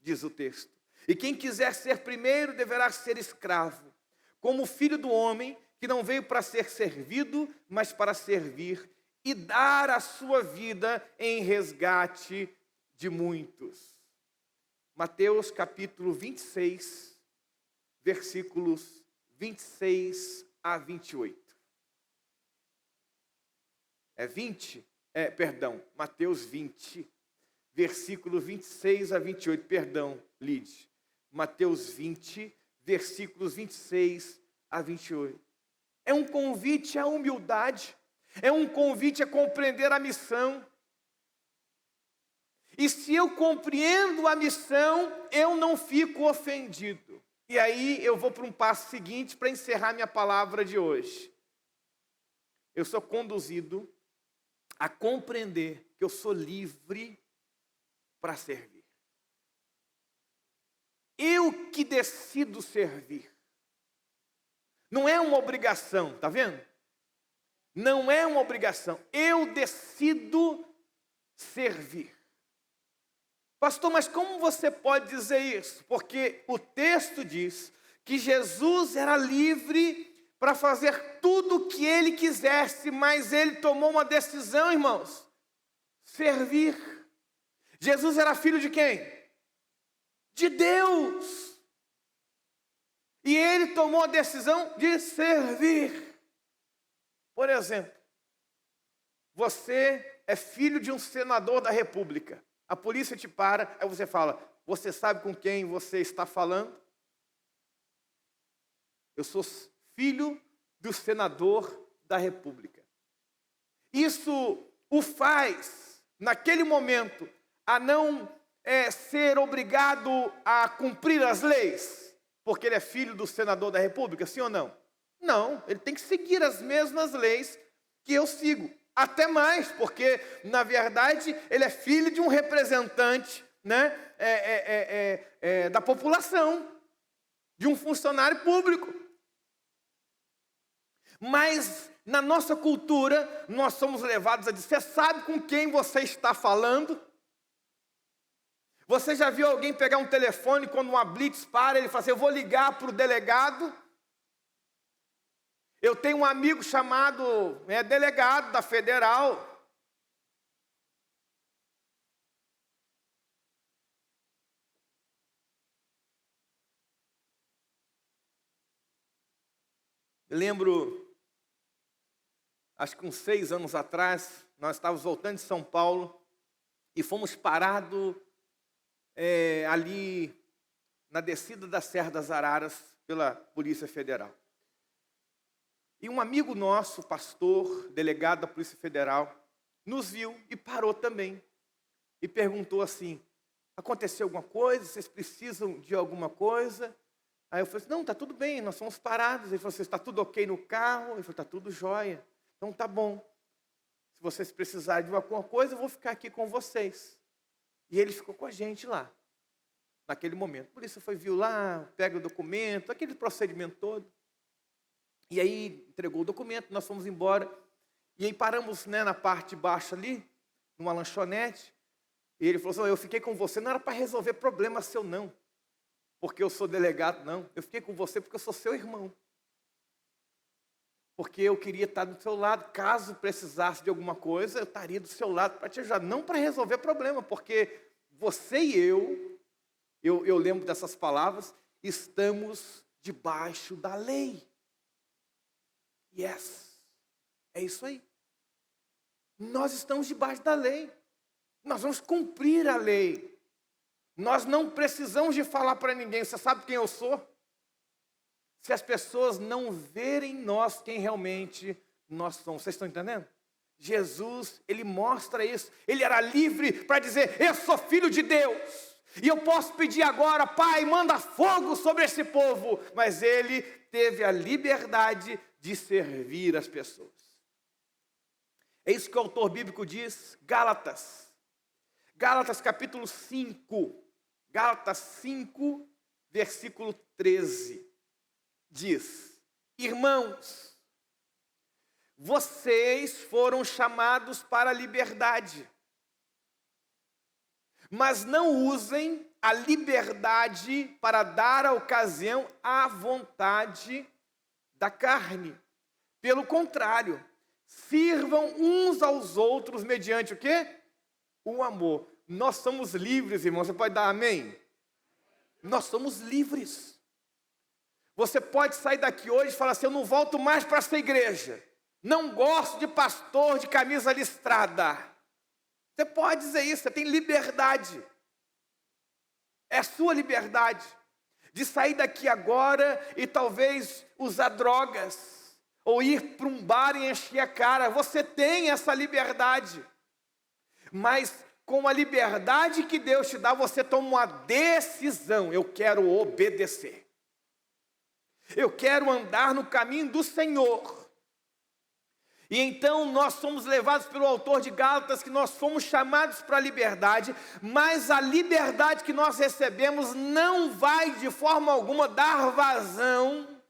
diz o texto. E quem quiser ser primeiro, deverá ser escravo, como o filho do homem, que não veio para ser servido, mas para servir e dar a sua vida em resgate de muitos. Mateus capítulo 26, versículos 26 a 28. Mateus 20, versículo 26 a 28. Perdão, Lide. Mateus 20, versículos 26 a 28. É um convite à humildade. É um convite a compreender a missão. E se eu compreendo a missão, eu não fico ofendido. E aí eu vou para um passo seguinte para encerrar minha palavra de hoje. Eu sou conduzido a compreender que eu sou livre para servir. Eu que decido servir. Não é uma obrigação, está vendo? Não é uma obrigação. Eu decido servir. Pastor, mas como você pode dizer isso? Porque o texto diz que Jesus era livre para fazer tudo o que ele quisesse, mas ele tomou uma decisão, irmãos. Servir. Jesus era filho de quem? De Deus. E ele tomou a decisão de servir. Por exemplo, você é filho de um senador da República. A polícia te para, aí você fala, você sabe com quem você está falando? Eu sou filho do senador da República. Isso o faz, naquele momento, a não ser obrigado a cumprir as leis, porque ele é filho do senador da República, sim ou não? Não, ele tem que seguir as mesmas leis que eu sigo. Até mais, porque, na verdade, ele é filho de um representante, né, da população, de um funcionário público. Mas, na nossa cultura, nós somos levados a dizer: você sabe com quem você está falando? Você já viu alguém pegar um telefone quando uma blitz para, ele fala assim: eu vou ligar para o delegado? Eu tenho um amigo chamado delegado da Federal. Eu lembro, acho que uns 6 anos atrás, nós estávamos voltando de São Paulo e fomos parados ali na descida da Serra das Araras pela Polícia Federal. E um amigo nosso, pastor, delegado da Polícia Federal, nos viu e parou também. E perguntou assim: aconteceu alguma coisa? Vocês precisam de alguma coisa? Aí eu falei assim: não, está tudo bem, nós somos parados. Ele falou assim: está tudo ok no carro? Ele falou: está tudo jóia. Então tá bom. Se vocês precisarem de alguma coisa, eu vou ficar aqui com vocês. E ele ficou com a gente lá, naquele momento. A polícia viu lá, pega o documento, aquele procedimento todo. E aí entregou o documento, nós fomos embora. E aí paramos na parte de baixo ali, numa lanchonete. E ele falou assim: eu fiquei com você, não era para resolver problema seu não, porque eu sou delegado, não. Eu fiquei com você porque eu sou seu irmão. Porque eu queria estar do seu lado, caso precisasse de alguma coisa, eu estaria do seu lado para te ajudar. Não para resolver problema, porque você e eu lembro dessas palavras, estamos debaixo da lei. Yes, é isso aí. Nós estamos debaixo da lei. Nós vamos cumprir a lei. Nós não precisamos de falar para ninguém: você sabe quem eu sou? Se as pessoas não verem em nós quem realmente nós somos. Vocês estão entendendo? Jesus, ele mostra isso. Ele era livre para dizer: eu sou filho de Deus. E eu posso pedir agora: Pai, manda fogo sobre esse povo. Mas ele teve a liberdade de servir as pessoas. É isso que o autor bíblico diz, Gálatas capítulo 5, Gálatas 5, versículo 13, diz: irmãos, vocês foram chamados para a liberdade, mas não usem a liberdade para dar a ocasião à vontade da carne. Pelo contrário, sirvam uns aos outros mediante o quê? O amor. Nós somos livres, irmão. Você pode dar amém? Nós somos livres. Você pode sair daqui hoje e falar assim: eu não volto mais para essa igreja. Não gosto de pastor de camisa listrada. Você pode dizer isso, você tem liberdade. É a sua liberdade de sair daqui agora e talvez usar drogas, ou ir para um bar e encher a cara. Você tem essa liberdade. Mas com a liberdade que Deus te dá, você toma uma decisão: eu quero obedecer. Eu quero andar no caminho do Senhor. E então nós somos levados pelo autor de Gálatas, que nós fomos chamados para a liberdade, mas a liberdade que nós recebemos não vai de forma alguma dar vazão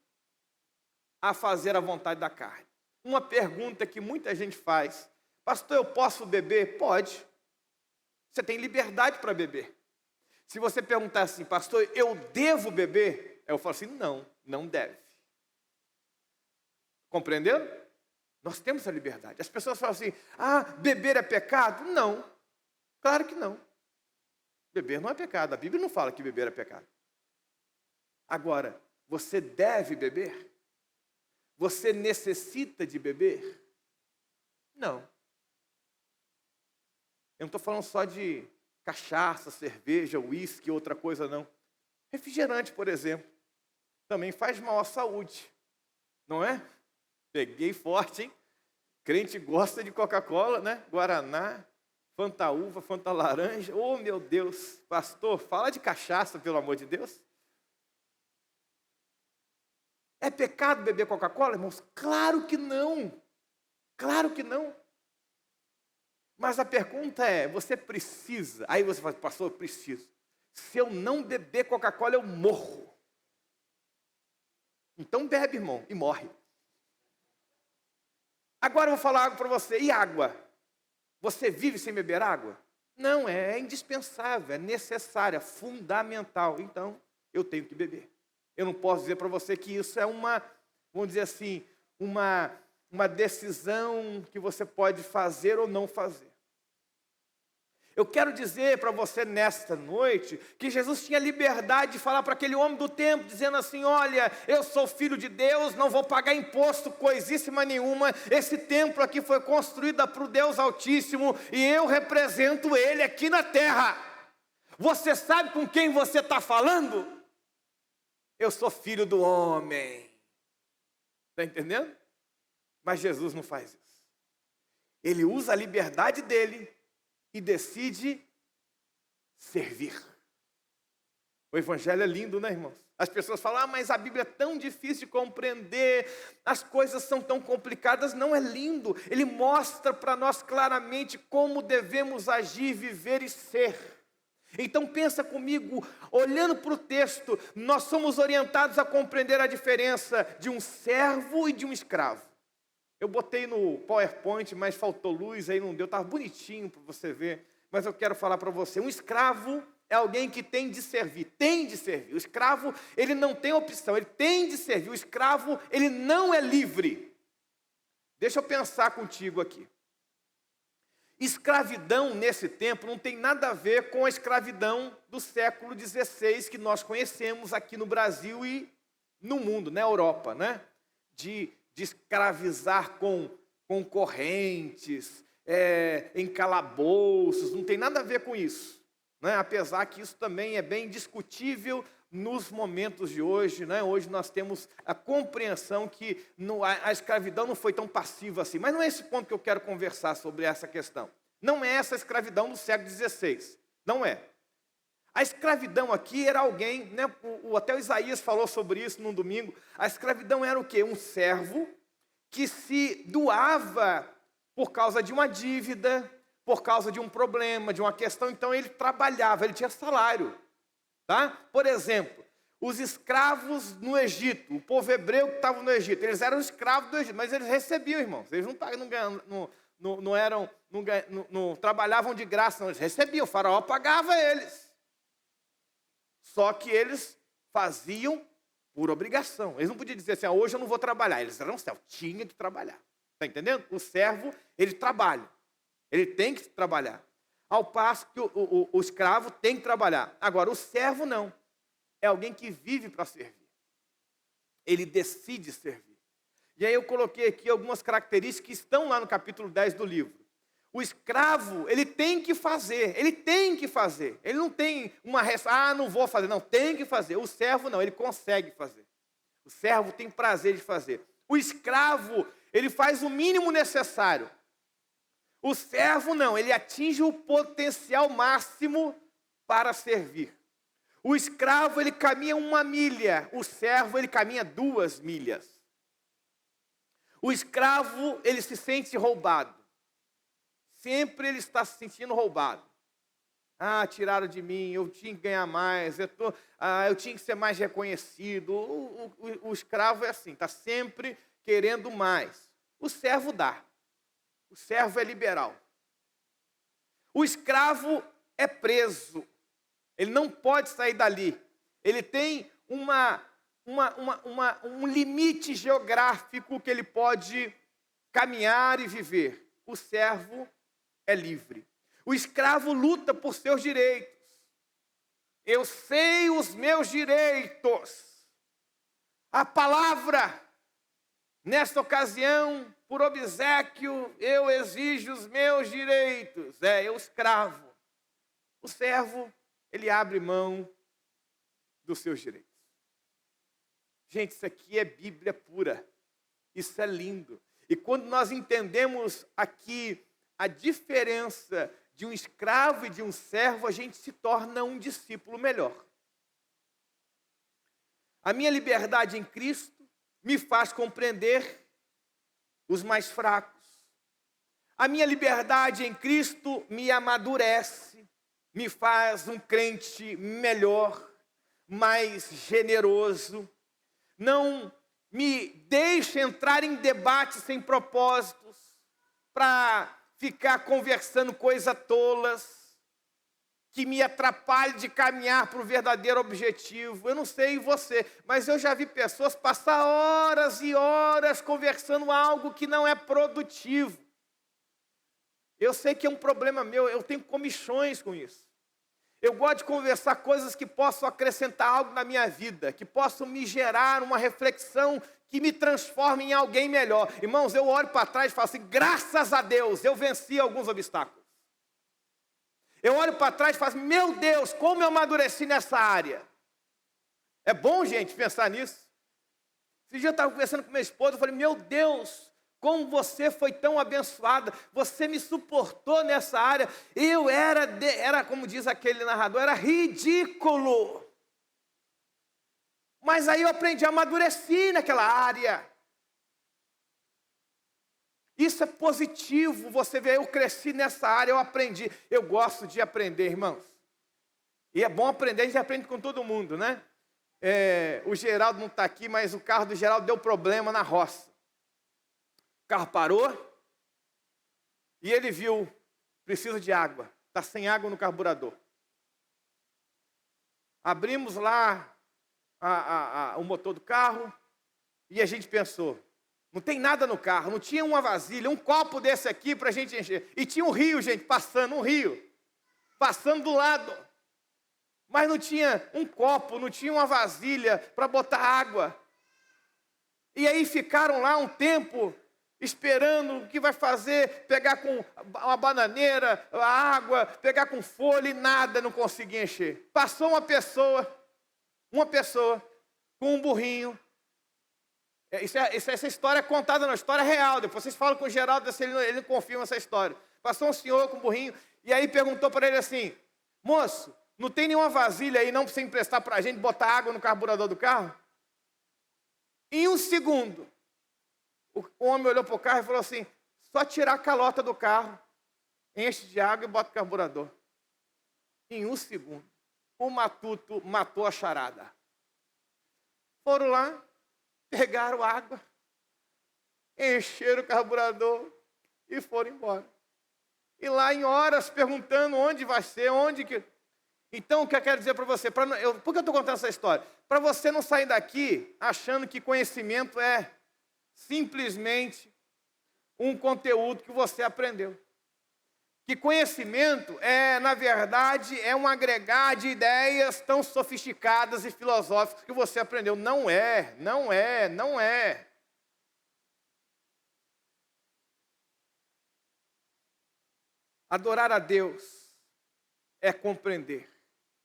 a fazer a vontade da carne. Uma pergunta que muita gente faz: pastor, eu posso beber? Pode. Você tem liberdade para beber. Se você perguntar assim: pastor, eu devo beber? Eu falo assim: não, não deve. Compreendeu? Nós temos a liberdade. As pessoas falam assim: ah, beber é pecado? Não, claro que não. Beber não é pecado. A Bíblia não fala que beber é pecado. Agora, você deve beber? Você necessita de beber? Não. Eu não estou falando só de cachaça, cerveja, uísque, outra coisa não. Refrigerante, por exemplo. também faz mal à saúde, não é? Peguei forte, hein? Crente gosta de Coca-Cola, né? Guaraná, Fanta uva, Fanta laranja. Oh, meu Deus, pastor, fala de cachaça, pelo amor de Deus. É pecado beber Coca-Cola, irmãos? Claro que não. Claro que não. Mas a pergunta é, você precisa? Aí você fala, pastor, eu preciso. Se eu não beber Coca-Cola, eu morro. Então bebe, irmão, e morre. Agora eu vou falar algo para você. E água? Você vive sem beber água? Não, é indispensável, é necessária, fundamental. Então, eu tenho que beber. Eu não posso dizer para você que isso é uma, vamos dizer assim, uma decisão que você pode fazer ou não fazer. Eu quero dizer para você nesta noite que Jesus tinha liberdade de falar para aquele homem do templo, dizendo assim, olha, eu sou filho de Deus, não vou pagar imposto, coisíssima nenhuma, esse templo aqui foi construído para o Deus Altíssimo e eu represento Ele aqui na terra. Você sabe com quem você está falando? Eu sou filho do homem. Está entendendo? Mas Jesus não faz isso. Ele usa a liberdade dele e decide servir. O evangelho é lindo, né, irmãos? As pessoas falam, mas a Bíblia é tão difícil de compreender, as coisas são tão complicadas. Não, é lindo. Ele mostra para nós claramente como devemos agir, viver e ser. Então pensa comigo, olhando para o texto, nós somos orientados a compreender a diferença de um servo e de um escravo. Eu botei no PowerPoint, mas faltou luz, aí não deu, estava bonitinho para você ver. Mas eu quero falar para você, um escravo é alguém que tem de servir, tem de servir. O escravo, ele não tem opção, ele tem de servir. O escravo, ele não é livre. Deixa eu pensar contigo aqui. Escravidão nesse tempo não tem nada a ver com a escravidão do século XVI que nós conhecemos aqui no Brasil e no mundo, na Europa, né? De escravizar com correntes, em calabouços, não tem nada a ver com isso, né? Apesar que isso também é bem discutível nos momentos de hoje, né? Hoje nós temos a compreensão que a escravidão não foi tão passiva assim, mas não é esse ponto que eu quero conversar sobre essa questão. Não é essa escravidão do século XVI, não é. A escravidão aqui era alguém, né? Até o Isaías falou sobre isso num domingo. A escravidão era o quê? Um servo que se doava por causa de uma dívida, por causa de um problema, de uma questão. Então ele trabalhava, ele tinha salário. Tá? Por exemplo, os escravos no Egito, o povo hebreu que estava no Egito, eles eram escravos do Egito, mas eles recebiam, irmãos. Eles não trabalhavam de graça, não, eles recebiam. O faraó pagava eles. Só que eles faziam por obrigação. Eles não podiam dizer assim, hoje eu não vou trabalhar. Eles eram servos, tinha que trabalhar. Está entendendo? O servo, ele trabalha. Ele tem que trabalhar. Ao passo que o escravo tem que trabalhar. Agora, o servo não. É alguém que vive para servir. Ele decide servir. E aí eu coloquei aqui algumas características que estão lá no capítulo 10 do livro. O escravo, ele tem que fazer, ele tem que fazer. Ele não tem uma resposta, não vou fazer, não, tem que fazer. O servo não, ele consegue fazer. O servo tem prazer de fazer. O escravo, ele faz o mínimo necessário. O servo não, ele atinge o potencial máximo para servir. O escravo, ele caminha 1 milha, o servo, ele caminha 2 milhas. O escravo, ele se sente roubado. Sempre ele está se sentindo roubado. Tiraram de mim, eu tinha que ganhar mais, eu tinha que ser mais reconhecido. O escravo é assim, está sempre querendo mais. O servo dá. O servo é liberal. O escravo é preso. Ele não pode sair dali. Ele tem um limite geográfico que ele pode caminhar e viver. O servo é livre. O escravo luta por seus direitos. Eu sei os meus direitos. A palavra, nesta ocasião, por obséquio, eu exijo os meus direitos. Eu escravo. O servo, ele abre mão dos seus direitos. Gente, isso aqui é Bíblia pura. Isso é lindo. E quando nós entendemos aqui a diferença de um escravo e de um servo, a gente se torna um discípulo melhor. A minha liberdade em Cristo me faz compreender os mais fracos. A minha liberdade em Cristo me amadurece, me faz um crente melhor, mais generoso. Não me deixa entrar em debates sem propósitos, para ficar conversando coisas tolas, que me atrapalhe de caminhar para o verdadeiro objetivo. Eu não sei você, mas eu já vi pessoas passar horas e horas conversando algo que não é produtivo. Eu sei que é um problema meu, eu tenho comichões com isso. Eu gosto de conversar coisas que possam acrescentar algo na minha vida, que possam me gerar uma reflexão que me transforme em alguém melhor. Irmãos, eu olho para trás e falo assim, graças a Deus, eu venci alguns obstáculos. Eu olho para trás e falo assim, meu Deus, como eu amadureci nessa área. É bom, gente, pensar nisso. Esse dia eu estava conversando com minha esposa, eu falei, meu Deus, como você foi tão abençoada, você me suportou nessa área. Eu era como diz aquele narrador, era ridículo. Mas aí eu aprendi a amadurecer naquela área. Isso é positivo, você vê, eu cresci nessa área, eu aprendi. Eu gosto de aprender, irmãos. E é bom aprender, a gente aprende com todo mundo, né? O Geraldo não está aqui, mas o carro do Geraldo deu problema na roça. O carro parou e ele viu, precisa de água, está sem água no carburador. Abrimos lá o motor do carro e a gente pensou, não tem nada no carro, não tinha uma vasilha, um copo desse aqui para a gente encher. E tinha um rio, gente, passando, passando do lado. Mas não tinha um copo, não tinha uma vasilha para botar água. E aí ficaram lá um tempo esperando o que vai fazer, pegar com uma bananeira, a água, pegar com folha e nada, não conseguia encher. Passou uma pessoa com um burrinho. Essa história é contada na história real. Depois vocês falam com o Geraldo, ele não confirma essa história. Passou um senhor com um burrinho e aí perguntou para ele assim, moço, não tem nenhuma vasilha aí não para você emprestar para a gente botar água no carburador do carro? Em um segundo, o homem olhou para o carro e falou assim, só tirar a calota do carro, enche de água e bota o carburador. Em um segundo, o matuto matou a charada. Foram lá, pegaram água, encheram o carburador e foram embora. E lá em horas perguntando onde vai ser, onde que... Então, o que eu quero dizer para você? Por que eu estou contando essa história? Para você não sair daqui achando que conhecimento é simplesmente um conteúdo que você aprendeu. Que conhecimento na verdade, é um agregar de ideias tão sofisticadas e filosóficas que você aprendeu. Não é. Adorar a Deus é compreender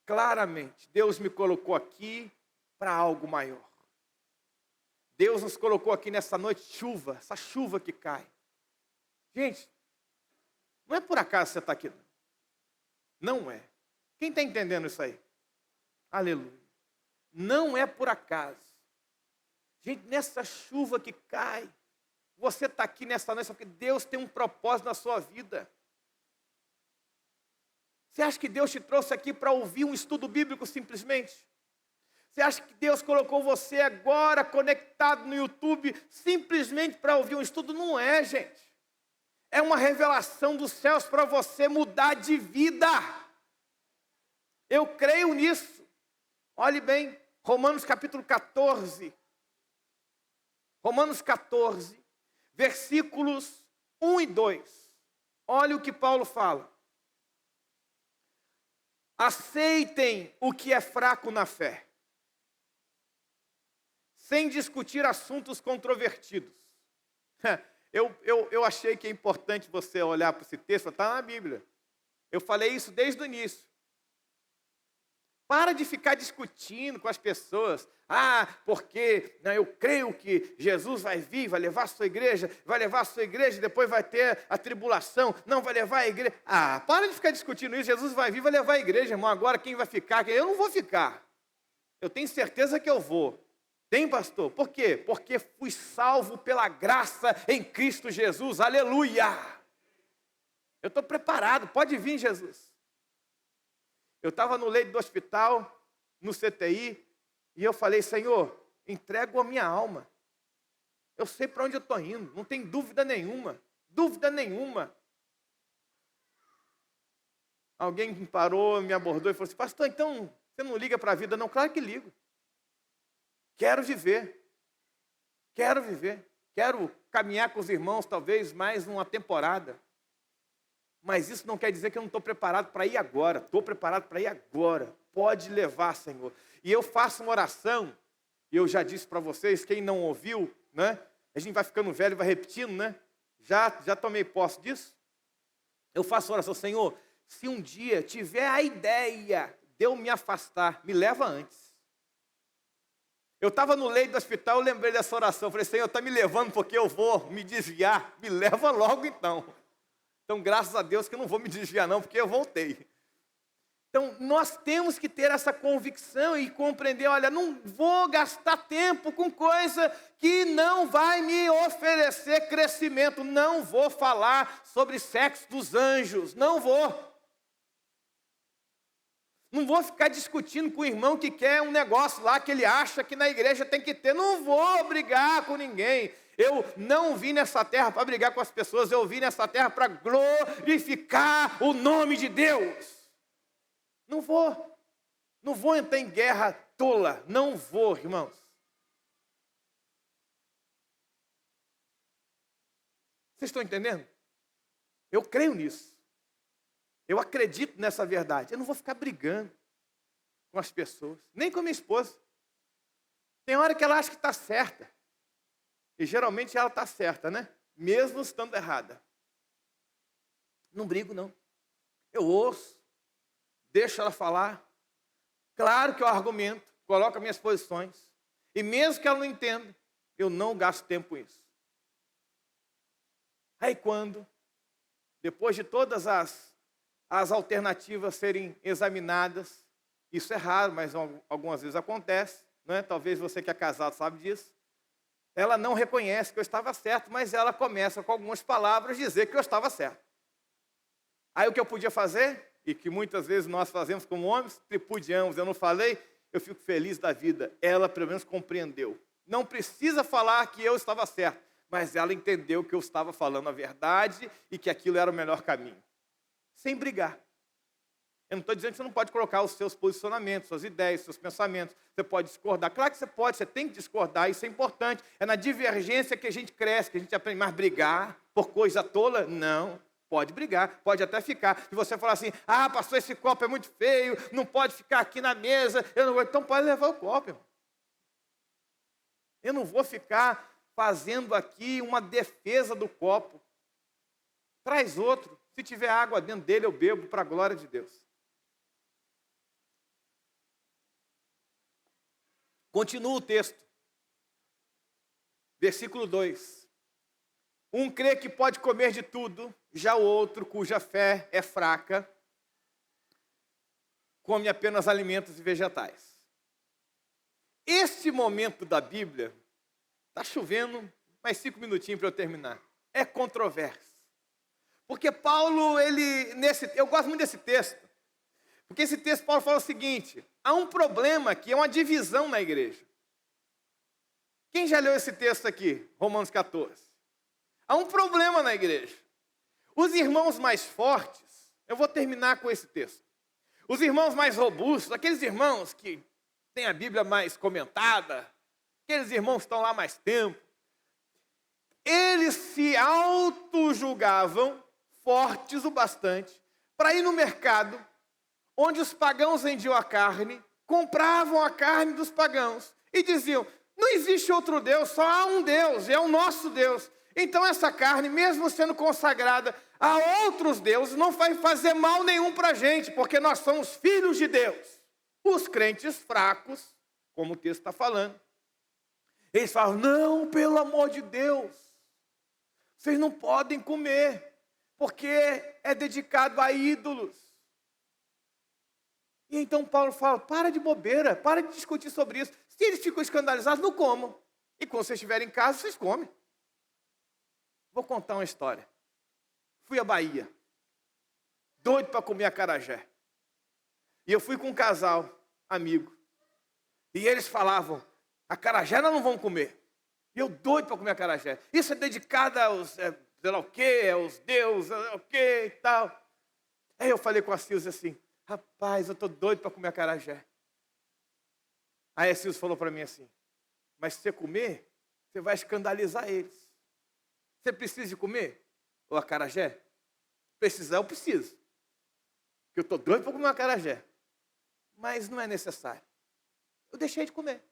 claramente. Deus me colocou aqui para algo maior. Deus nos colocou aqui nessa noite chuva, essa chuva que cai. Gente, não é por acaso você está aqui. Não é. Quem está entendendo isso aí? Aleluia. Não é por acaso. Gente, nessa chuva que cai, você está aqui nessa noite porque Deus tem um propósito na sua vida. Você acha que Deus te trouxe aqui para ouvir um estudo bíblico simplesmente? Você acha que Deus colocou você agora conectado no YouTube simplesmente para ouvir um estudo? Não é, gente. É uma revelação dos céus para você mudar de vida. Eu creio nisso. Olhe bem, Romanos capítulo 14. Romanos 14, versículos 1 e 2. Olha o que Paulo fala. Aceitem o que é fraco na fé, sem discutir assuntos controvertidos. Eu achei que é importante você olhar para esse texto, está na Bíblia. Eu falei isso desde o início. Para de ficar discutindo com as pessoas. Porque eu creio que Jesus vai vir, vai levar a sua igreja, depois vai ter a tribulação, não vai levar a igreja. Para de ficar discutindo isso, Jesus vai vir, vai levar a igreja, irmão. Agora quem vai ficar? Eu não vou ficar. Eu tenho certeza que eu vou. Tem, pastor? Por quê? Porque fui salvo pela graça em Cristo Jesus. Aleluia! Eu estou preparado, pode vir, Jesus. Eu estava no leito do hospital, no CTI, e eu falei, Senhor, entrego a minha alma. Eu sei para onde eu estou indo, não tem dúvida nenhuma. Dúvida nenhuma. Alguém me parou, me abordou e falou assim, pastor, então você não liga para a vida? Não, claro que ligo. Quero viver. Quero caminhar com os irmãos, talvez mais uma temporada. Mas isso não quer dizer que eu não estou preparado para ir agora. Estou preparado para ir agora. Pode levar, Senhor. E eu faço uma oração, e eu já disse para vocês, quem não ouviu, né? A gente vai ficando velho e vai repetindo, né? Já tomei posse disso. Eu faço oração, Senhor, se um dia tiver a ideia de eu me afastar, me leva antes. Eu estava no leito do hospital, eu lembrei dessa oração. Eu falei, Senhor, está me levando porque eu vou me desviar. Me leva logo então. Então, graças a Deus que eu não vou me desviar não, porque eu voltei. Então, nós temos que ter essa convicção e compreender, olha, não vou gastar tempo com coisa que não vai me oferecer crescimento. Não vou falar sobre sexo dos anjos, não vou. Não vou ficar discutindo com o irmão que quer um negócio lá que ele acha que na igreja tem que ter. Não vou brigar com ninguém. Eu não vim nessa terra para brigar com as pessoas, eu vim nessa terra para glorificar o nome de Deus. Não vou entrar em guerra tola, não vou, irmãos. Vocês estão entendendo? Eu creio nisso. Eu acredito nessa verdade. Eu não vou ficar brigando com as pessoas, nem com a minha esposa. Tem hora que ela acha que está certa. E geralmente ela está certa, né? Mesmo estando errada. Não brigo, não. Eu ouço, deixo ela falar. Claro que eu argumento, coloco as minhas posições. E mesmo que ela não entenda, eu não gasto tempo com isso. Aí quando, depois de todas as alternativas serem examinadas, isso é raro, mas algumas vezes acontece, né? Talvez você que é casado sabe disso. Ela não reconhece que eu estava certo, mas ela começa com algumas palavras dizer que eu estava certo. Aí o que eu podia fazer, e que muitas vezes nós fazemos como homens, tripudiamos, eu não falei, eu fico feliz da vida. Ela pelo menos compreendeu. Não precisa falar que eu estava certo, mas ela entendeu que eu estava falando a verdade e que aquilo era o melhor caminho. Sem brigar. Eu não estou dizendo que você não pode colocar os seus posicionamentos, suas ideias, seus pensamentos. Você pode discordar. Claro que você pode, você tem que discordar, isso é importante. É na divergência que a gente cresce, que a gente aprende. Mas brigar por coisa tola? Não. Pode brigar, pode até ficar. Se você falar assim, pastor, esse copo é muito feio, não pode ficar aqui na mesa, eu não vou. Então pode levar o copo, irmão. Eu não vou ficar fazendo aqui uma defesa do copo. Traz outro. Se tiver água dentro dele, eu bebo para a glória de Deus. Continua o texto. Versículo 2. Um crê que pode comer de tudo, já o outro, cuja fé é fraca, come apenas alimentos e vegetais. Este momento da Bíblia, está chovendo, mais 5 minutinhos para eu terminar, é controverso. Porque Paulo, eu gosto muito desse texto, porque esse texto Paulo fala o seguinte, há um problema que é uma divisão na igreja. Quem já leu esse texto aqui, Romanos 14? Há um problema na igreja. Os irmãos mais fortes, eu vou terminar com esse texto. Os irmãos mais robustos, aqueles irmãos que têm a Bíblia mais comentada, aqueles irmãos que estão lá mais tempo, eles se auto-julgavam fortes o bastante para ir no mercado, onde os pagãos vendiam a carne, compravam a carne dos pagãos e diziam, não existe outro Deus, só há um Deus, é o nosso Deus. Então essa carne, mesmo sendo consagrada a outros deuses, não vai fazer mal nenhum para a gente, porque nós somos filhos de Deus. Os crentes fracos, como o texto está falando, eles falam, não, pelo amor de Deus, vocês não podem comer, porque é dedicado a ídolos. E então Paulo fala, para de bobeira, para de discutir sobre isso. Se eles ficam escandalizados, não comam. E quando vocês estiverem em casa, vocês comem. Vou contar uma história. Fui à Bahia, doido para comer acarajé. E eu fui com um casal, amigo. E eles falavam, acarajé nós não vamos comer. E eu doido para comer acarajé. Isso é dedicado aos, sei lá o quê, aos deuses, o quê e tal. Aí eu falei com a Silvia assim, rapaz, eu estou doido para comer acarajé. Aí a Silvia falou para mim assim, mas se você comer, você vai escandalizar eles. Você precisa de comer o acarajé? Precisar, eu preciso. Porque eu estou doido para comer um acarajé. Mas não é necessário. Eu deixei de comer.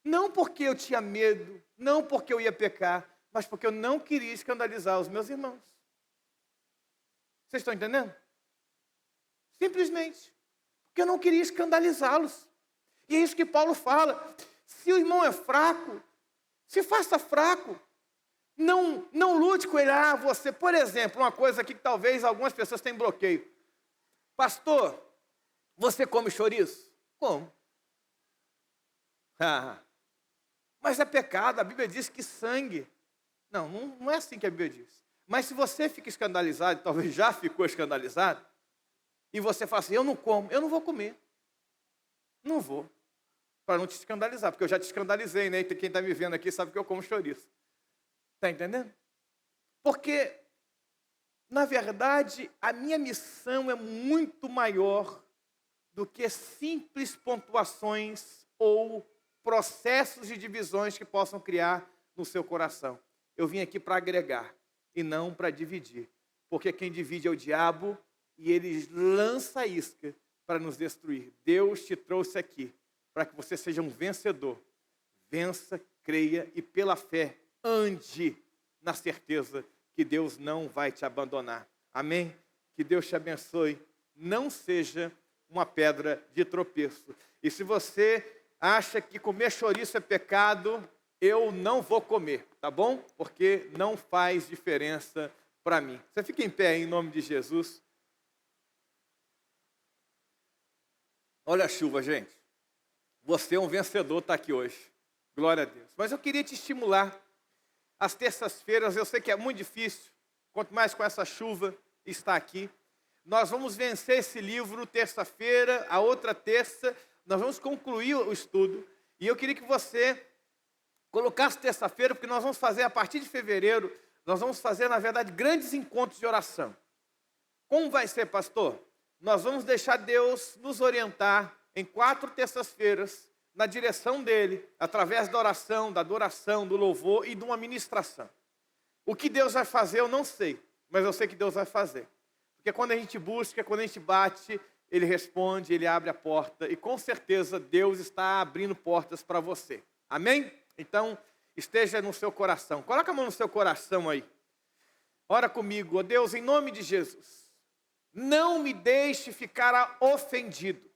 Não porque eu tinha medo, não porque eu ia pecar, mas porque eu não queria escandalizar os meus irmãos. Vocês estão entendendo? Simplesmente. Porque eu não queria escandalizá-los. E é isso que Paulo fala. Se o irmão é fraco, se faça fraco. Não lute com ele. Você, por exemplo, uma coisa aqui que talvez algumas pessoas tenham bloqueio. Pastor, você come chouriço? Como? Mas é pecado, a Bíblia diz que sangue. Não é assim que a Bíblia diz. Mas se você fica escandalizado, talvez já ficou escandalizado, e você fala assim, eu não como, eu não vou comer. Não vou. Para não te escandalizar, porque eu já te escandalizei, né? Quem está me vendo aqui sabe que eu como chouriço. Está entendendo? Porque, na verdade, a minha missão é muito maior do que simples pontuações ou processos de divisões que possam criar no seu coração. Eu vim aqui para agregar e não para dividir. Porque quem divide é o diabo e ele lança a isca para nos destruir. Deus te trouxe aqui para que você seja um vencedor. Vença, creia e pela fé ande na certeza que Deus não vai te abandonar. Amém? Que Deus te abençoe. Não seja uma pedra de tropeço. E se você acha que comer chouriço é pecado, eu não vou comer, tá bom? Porque não faz diferença para mim. Você fica em pé aí, em nome de Jesus. Olha a chuva, gente. Você é um vencedor, está aqui hoje. Glória a Deus. Mas eu queria te estimular. Às terças-feiras, eu sei que é muito difícil, quanto mais com essa chuva está aqui. Nós vamos vencer esse livro terça-feira, a outra terça, nós vamos concluir o estudo. E eu queria que você colocasse terça-feira, porque nós vamos fazer, a partir de fevereiro, nós vamos fazer, na verdade, grandes encontros de oração. Como vai ser, pastor? Nós vamos deixar Deus nos orientar em 4 terças-feiras, na direção dele, através da oração, da adoração, do louvor e de uma ministração. O que Deus vai fazer eu não sei, mas eu sei que Deus vai fazer. Porque quando a gente busca, quando a gente bate, Ele responde, Ele abre a porta. E com certeza Deus está abrindo portas para você. Amém? Então, esteja no seu coração. Coloca a mão no seu coração aí. Ora comigo, ó Deus, em nome de Jesus. Não me deixe ficar ofendido.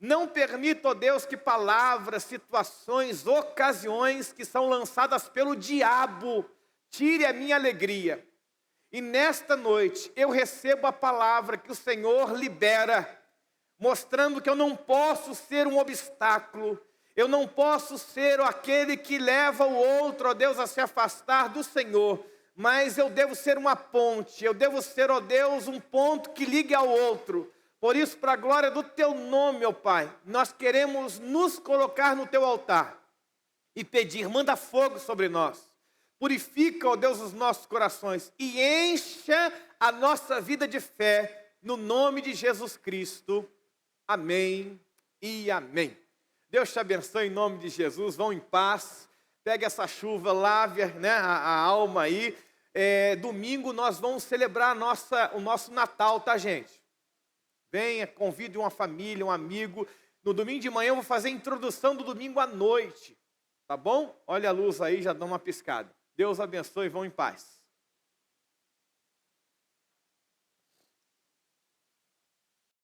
Não permita, ó Deus, que palavras, situações, ocasiões que são lançadas pelo diabo tire a minha alegria. E nesta noite eu recebo a palavra que o Senhor libera, mostrando que eu não posso ser um obstáculo, eu não posso ser aquele que leva o outro, ó Deus, a se afastar do Senhor, mas eu devo ser uma ponte, eu devo ser, ó Deus, um ponto que ligue ao outro. Por isso, para a glória do Teu nome, ó Pai, nós queremos nos colocar no Teu altar e pedir, manda fogo sobre nós. Purifica, ó Deus, os nossos corações e encha a nossa vida de fé, no nome de Jesus Cristo. Amém e amém. Deus te abençoe em nome de Jesus, vão em paz, pegue essa chuva, lave, né, a alma aí. Domingo nós vamos celebrar o nosso Natal, tá, gente? Venha, convide uma família, um amigo. No domingo de manhã eu vou fazer a introdução do domingo à noite. Tá bom? Olha a luz aí, já dá uma piscada. Deus abençoe e vão em paz.